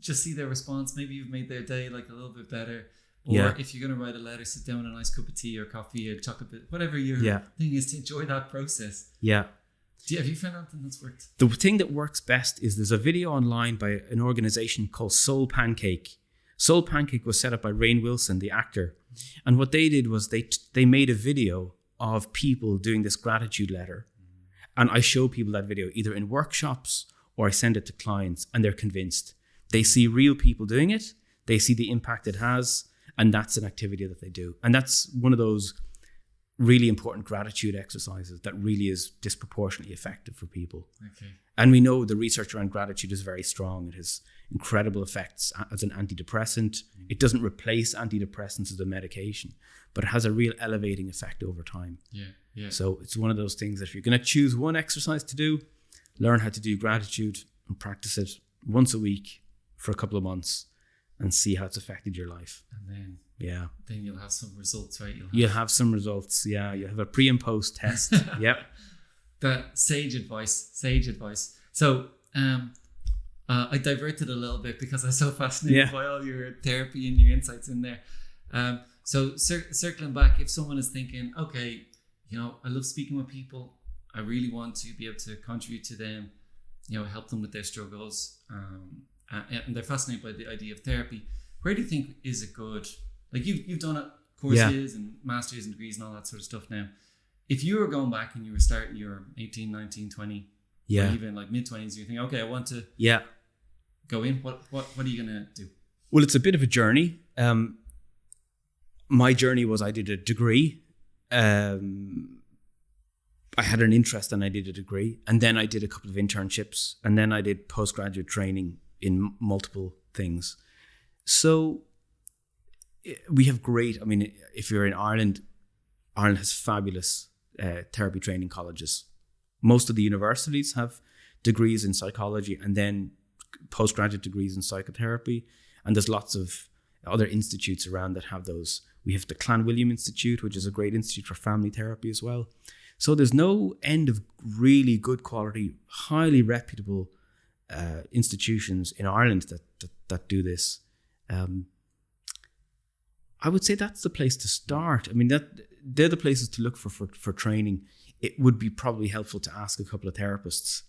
just see their response. Maybe you've made their day like a little bit better. Or if you're going to write a letter, sit down with a nice cup of tea or coffee or chocolate bit, whatever your thing is, to enjoy that process. Yeah. Have you found anything that's worked? The thing that works best is there's a video online by an organization called Soul Pancake. Soul Pancake was set up by Rainn Wilson, the actor. And what they did was they made a video of people doing this gratitude letter. And I show people that video either in workshops or I send it to clients, and they're convinced. They see real people doing it. They see the impact it has. And that's an activity that they do. And that's one of those really important gratitude exercises that really is disproportionately effective for people. Okay. And we know the research around gratitude is very strong. It has incredible effects as an antidepressant. It doesn't replace antidepressants as a medication, but it has a real elevating effect over time. Yeah. So it's one of those things that if you're going to choose one exercise to do, learn how to do gratitude and practice it once a week for a couple of months and see how it's affected your life. And then you'll have some results, right? You'll have some results. Yeah. You have a pre and post test. Yep. That sage advice. So I diverted a little bit because I was so fascinated by all your therapy and your insights in there. So circling back, if someone is thinking, okay, I love speaking with people, I really want to be able to contribute to them, help them with their struggles, and they're fascinated by the idea of therapy. Where do you think is a good, like you've done it, courses and masters and degrees and all that sort of stuff now. If you were going back and you were starting your 18, 19, 20, or even like mid-20s, you think, okay, I want to go in? What are you going to do? Well, it's a bit of a journey. My journey was I did a degree. I had an interest and I did a degree. And then I did a couple of internships. And then I did postgraduate training in multiple things. So we have if you're in Ireland, Ireland has fabulous therapy training colleges. Most of the universities have degrees in psychology and then postgraduate degrees in psychotherapy. And there's lots of other institutes around that have those. We have the Clanwilliam Institute, which is a great institute for family therapy as well. So there's no end of really good quality, highly reputable institutions in Ireland that do this. I would say that's the place to start. I mean, they're the places to look for training. It would be probably helpful to ask a couple of therapists,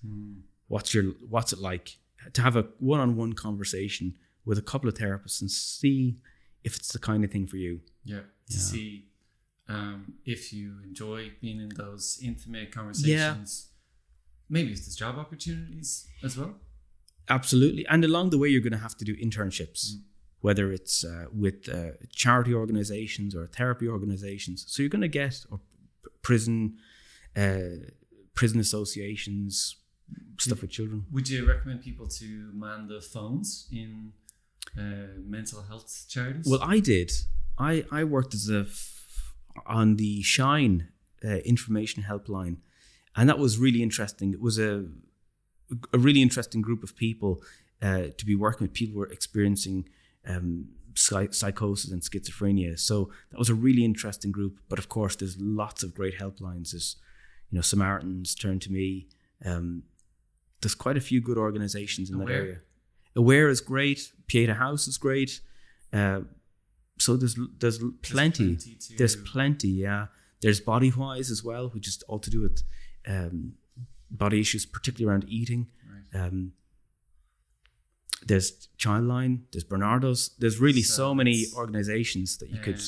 what's it like to have a one-on-one conversation with a couple of therapists and see if it's the kind of thing for you. Yeah, to see if you enjoy being in those intimate conversations. Maybe if there's job opportunities as well. Absolutely. And along the way, you're going to have to do internships, whether it's with charity organizations or therapy organizations. So you're going to get prison associations, stuff with children. Would you recommend people to man the phones in mental health charities? Well, I did. I worked on the Shine information helpline, and that was really interesting. It was a really interesting group of people to be working with. People who were experiencing psychosis and schizophrenia. So that was a really interesting group. But of course, there's lots of great helplines. There's, Samaritans, Turn to Me. There's quite a few good organizations in that area. Aware is great. Pieta House is great. So there's plenty. There's plenty, yeah. There's Bodywise as well, which is all to do with body issues, particularly around eating. Right. There's Childline. There's Bernardo's. There's really so many organizations that you could.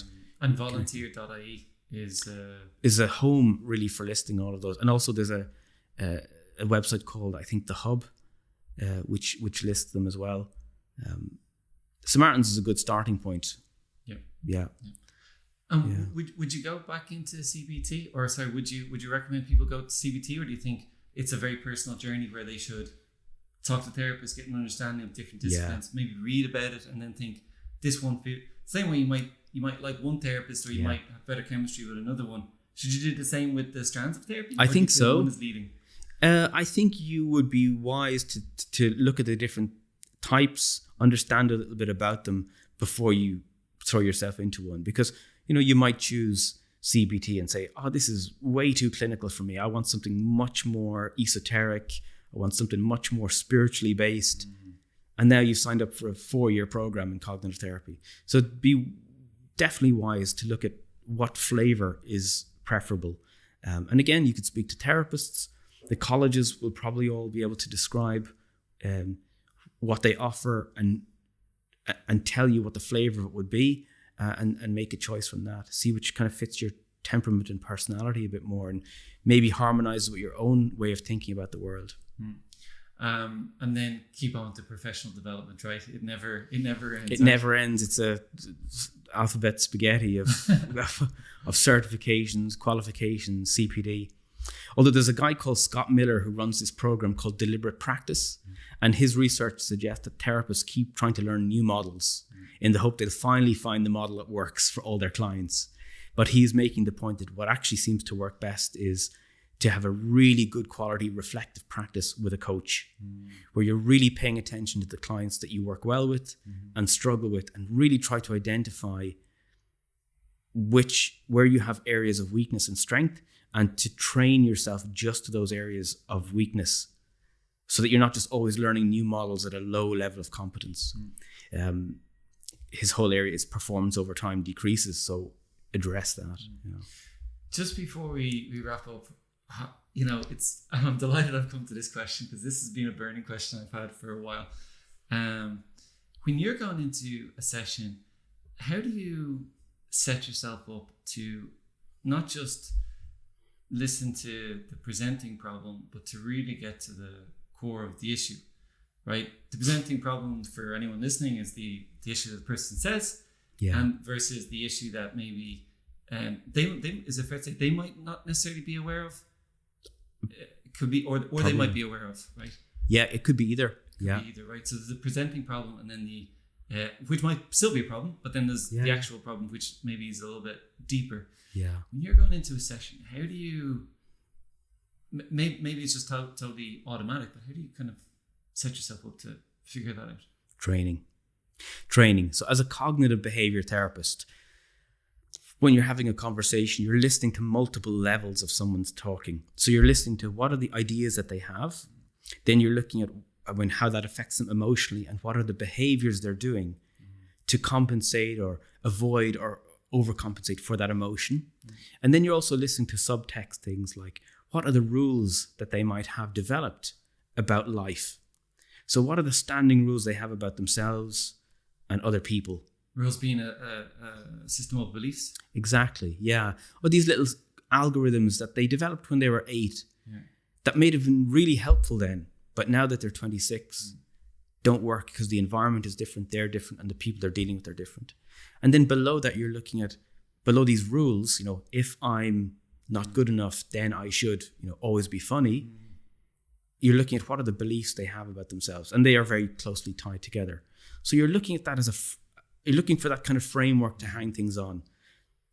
And volunteer.ie is a home really for listing all of those. And also there's a website called, I think, The Hub, which lists them as well. Samaritans is a good starting point. Yeah. Would you go back into CBT, or would you recommend people go to CBT, or do you think it's a very personal journey where they should talk to therapists, get an understanding of different disciplines, maybe read about it, and then think this one fit? Same way you might like one therapist, or you might have better chemistry with another one. Should you do the same with the strands of therapy? I think so. One is leading. I think you would be wise to look at the different types, understand a little bit about them before you throw yourself into one, because you might choose CBT and say, this is way too clinical for me. I want something much more esoteric. I want something much more spiritually based. And now you've signed up for a 4-year program in cognitive therapy. So be definitely wise to look at what flavor is preferable. And again, you could speak to therapists. The colleges will probably all be able to describe what they offer and tell you what the flavor of it would be, and make a choice from that. See which kind of fits your temperament and personality a bit more, and maybe harmonizes with your own way of thinking about the world. And then keep on to professional development, right? It never ends. It never ends. It's a alphabet spaghetti of of certifications, qualifications, CPD. Although there's a guy called Scott Miller who runs this program called Deliberate Practice, and his research suggests that therapists keep trying to learn new models in the hope they'll finally find the model that works for all their clients. But he's making the point that what actually seems to work best is to have a really good quality reflective practice with a coach, where you're really paying attention to the clients that you work well with and struggle with, and really try to identify where you have areas of weakness and strength, and to train yourself just to those areas of weakness, so that you're not just always learning new models at a low level of competence. His whole area is performance over time decreases, so address that. Just before we wrap up, I'm delighted I've come to this question, because this has been a burning question I've had for a while. When you're going into a session, how do you set yourself up to not just listen to the presenting problem, but to really get to the core of the issue? right? The presenting problem for anyone listening is the issue that the person says, versus the issue that maybe they is it fair to say they might not necessarily be aware of. It could be, or they might be aware of, right? Yeah, it could be either. Right? So there's the presenting problem, and then the which might still be a problem, but then there's the actual problem, which maybe is a little bit deeper. Yeah. When you're going into a session, how do you? Maybe it's just totally automatic, but how do you kind of set yourself up to figure that out? Training. So as a cognitive behavior therapist, when you're having a conversation, you're listening to multiple levels of someone's talking. So you're listening to what are the ideas that they have. Then you're looking at how that affects them emotionally, and what are the behaviors they're doing to compensate or avoid or overcompensate for that emotion. And then you're also listening to subtext things like, what are the rules that they might have developed about life? So what are the standing rules they have about themselves and other people? Rules being a system of beliefs? Exactly, yeah. Or these little algorithms that they developed when they were 8 that may have been really helpful then, but now that they're 26, don't work because the environment is different, they're different, and the people they're dealing with are different. And then below that, you're looking at, below these rules, if I'm not good enough, then I should, always be funny. You're looking at what are the beliefs they have about themselves, and they are very closely tied together. So you're looking at that you're looking for that kind of framework to hang things on.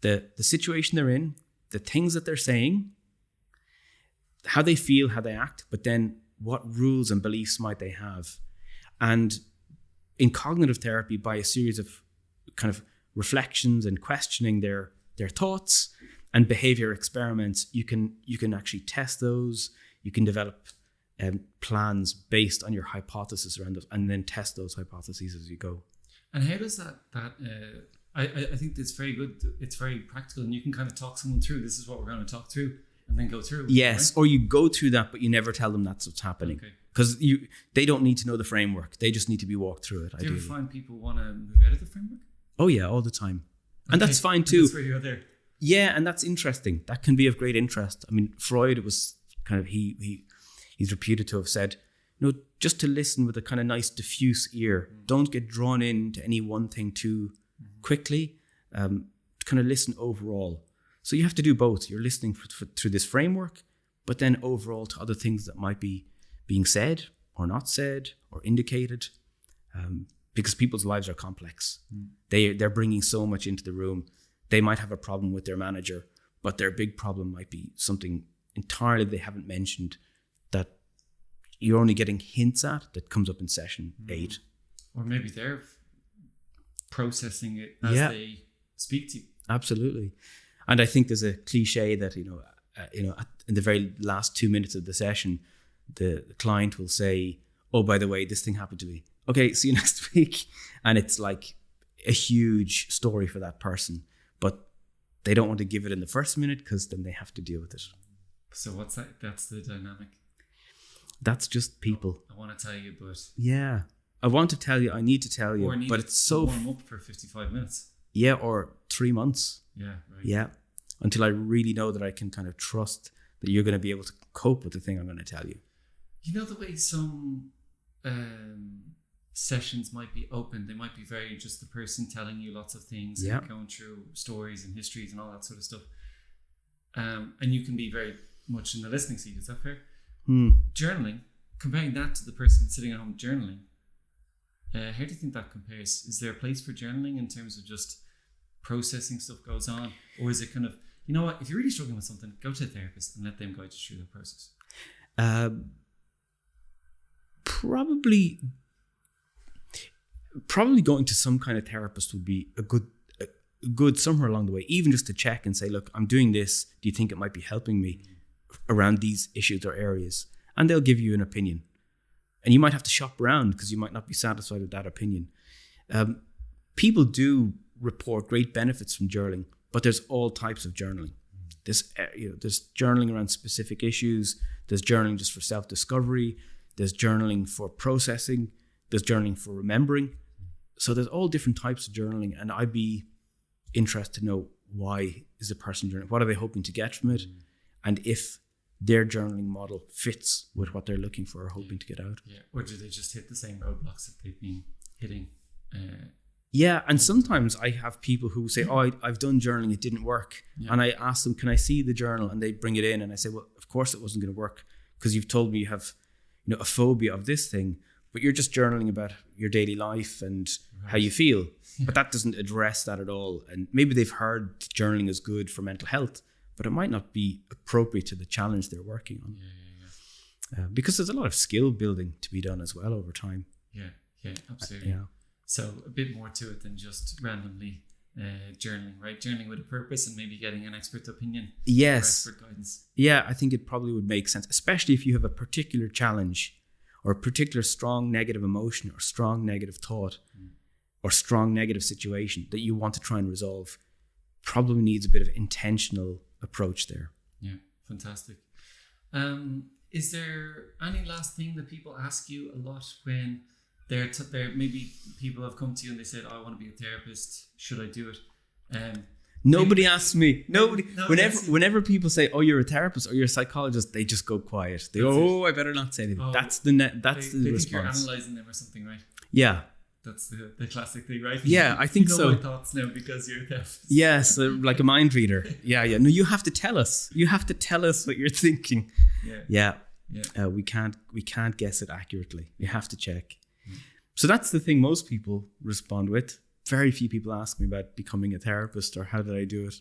The situation they're in, the things that they're saying, how they feel, how they act, but then what rules and beliefs might they have? And in cognitive therapy, by a series of kind of reflections and questioning their thoughts and behavior experiments, you can actually test those. You can develop plans based on your hypothesis around those, and then test those hypotheses as you go. And how does that I think it's very good. It's very practical, and you can kind of talk someone through, this is what we're going to talk through, and then go through. Yes, right? Or you go through that, but you never tell them that's what's happening. Because they don't need to know the framework. They just need to be walked through it. Do you ever find people want to move out of the framework? Oh yeah, all the time. And that's fine too. That's where you go there. Yeah, and that's interesting. That can be of great interest. I mean, Freud was kind of, he's reputed to have said, just to listen with a kind of nice diffuse ear. Don't get drawn into any one thing too quickly. Kind of listen overall. So you have to do both. You're listening through this framework, but then overall to other things that might be being said or not said or indicated, because people's lives are complex. They're bringing so much into the room. They might have a problem with their manager, but their big problem might be something entirely they haven't mentioned that you're only getting hints at, that comes up in session 8. Or maybe they're processing it as they speak to you. Absolutely. And I think there's a cliche that, in the very last 2 minutes of the session, the client will say, oh, by the way, this thing happened to me. Okay, see you next week. And it's like a huge story for that person. But they don't want to give it in the first minute because then they have to deal with it. So what's that? That's the dynamic. That's just people. I want to tell you, but... Yeah. I want to tell you, I need to tell you, but it's so... warm up for 55 minutes. Yeah, or 3 months. Yeah, right. Yeah. Until I really know that I can kind of trust that you're going to be able to cope with the thing I'm going to tell you. You know the way some sessions might be open, they might be very just the person telling you lots of things and going through stories and histories and all that sort of stuff. And you can be very much in the listening seat, is that fair? Journaling, comparing that to the person sitting at home journaling, how do you think that compares? Is there a place for journaling in terms of just processing stuff goes on? Or is it kind of, you know what, if you're really struggling with something, go to a therapist and let them guide you through the process? Probably going to some kind of therapist would be a good somewhere along the way, even just to check and say, look, I'm doing this. Do you think it might be helping me around these issues or areas? And they'll give you an opinion. And you might have to shop around because you might not be satisfied with that opinion. People do report great benefits from journaling, but there's all types of journaling. There's journaling around specific issues. There's journaling just for self-discovery. There's journaling for processing. There's journaling for remembering. So there's all different types of journaling, and I'd be interested to know, why is a person journaling? What are they hoping to get from it? And if their journaling model fits with what they're looking for or hoping to get out. Yeah. Or do they just hit the same roadblocks that they've been hitting? Yeah, and sometimes I have people who say, "Oh, I've done journaling, it didn't work," and I ask them, "Can I see the journal?" And they bring it in, and I say, "Well, of course it wasn't going to work because you've told me you have, a phobia of this thing, but you're just journaling about your daily life and how you feel, but that doesn't address that at all." And maybe they've heard journaling is good for mental health, but it might not be appropriate to the challenge they're working on. Because there's a lot of skill building to be done as well over time. Yeah, absolutely. So a bit more to it than just randomly journaling, right? Journaling with a purpose and maybe getting an expert opinion. Yes. Or expert guidance. Yeah, I think it probably would make sense, especially if you have a particular challenge or a particular strong negative emotion or strong negative thought or strong negative situation that you want to try and resolve. Probably needs a bit of intentional approach there. Yeah, fantastic. Is there any last thing that people ask you a lot when they're maybe people have come to you and they said, "I want to be a therapist. Should I do it?" Nobody asks me. Nobody. Whenever people say, "Oh, you're a therapist or you're a psychologist," they just go quiet. They go, "Oh, I better not say anything." Oh, that's the response. Think you're analysing them or something, right? Yeah. That's the classic thing, right? Yeah, I think so. You know my thoughts now because you're a therapist. Yes, like a mind reader. Yeah. No, you have to tell us. You have to tell us what you're thinking. Yeah. We can't guess it accurately. You have to check. So that's the thing most people respond with. Very few people ask me about becoming a therapist or how did I do it.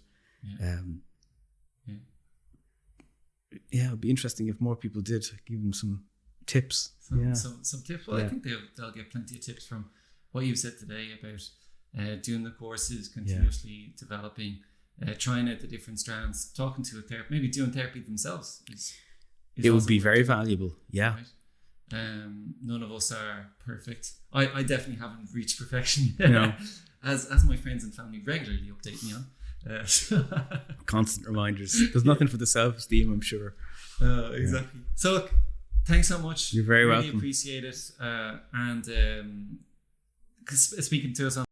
It'd be interesting if more people did. Give them some tips. Some tips. Well, I think they'll get plenty of tips from what you've said today about doing the courses, continuously developing, trying out the different strands, talking to a therapist, maybe doing therapy themselves. It would be very valuable. Yeah. Right? None of us are perfect. I definitely haven't reached perfection yet. No. As my friends and family regularly update me on. Constant reminders. There's nothing for the self-esteem, I'm sure. Exactly. So look, thanks so much. You're very really welcome. Appreciate it. And speaking to us on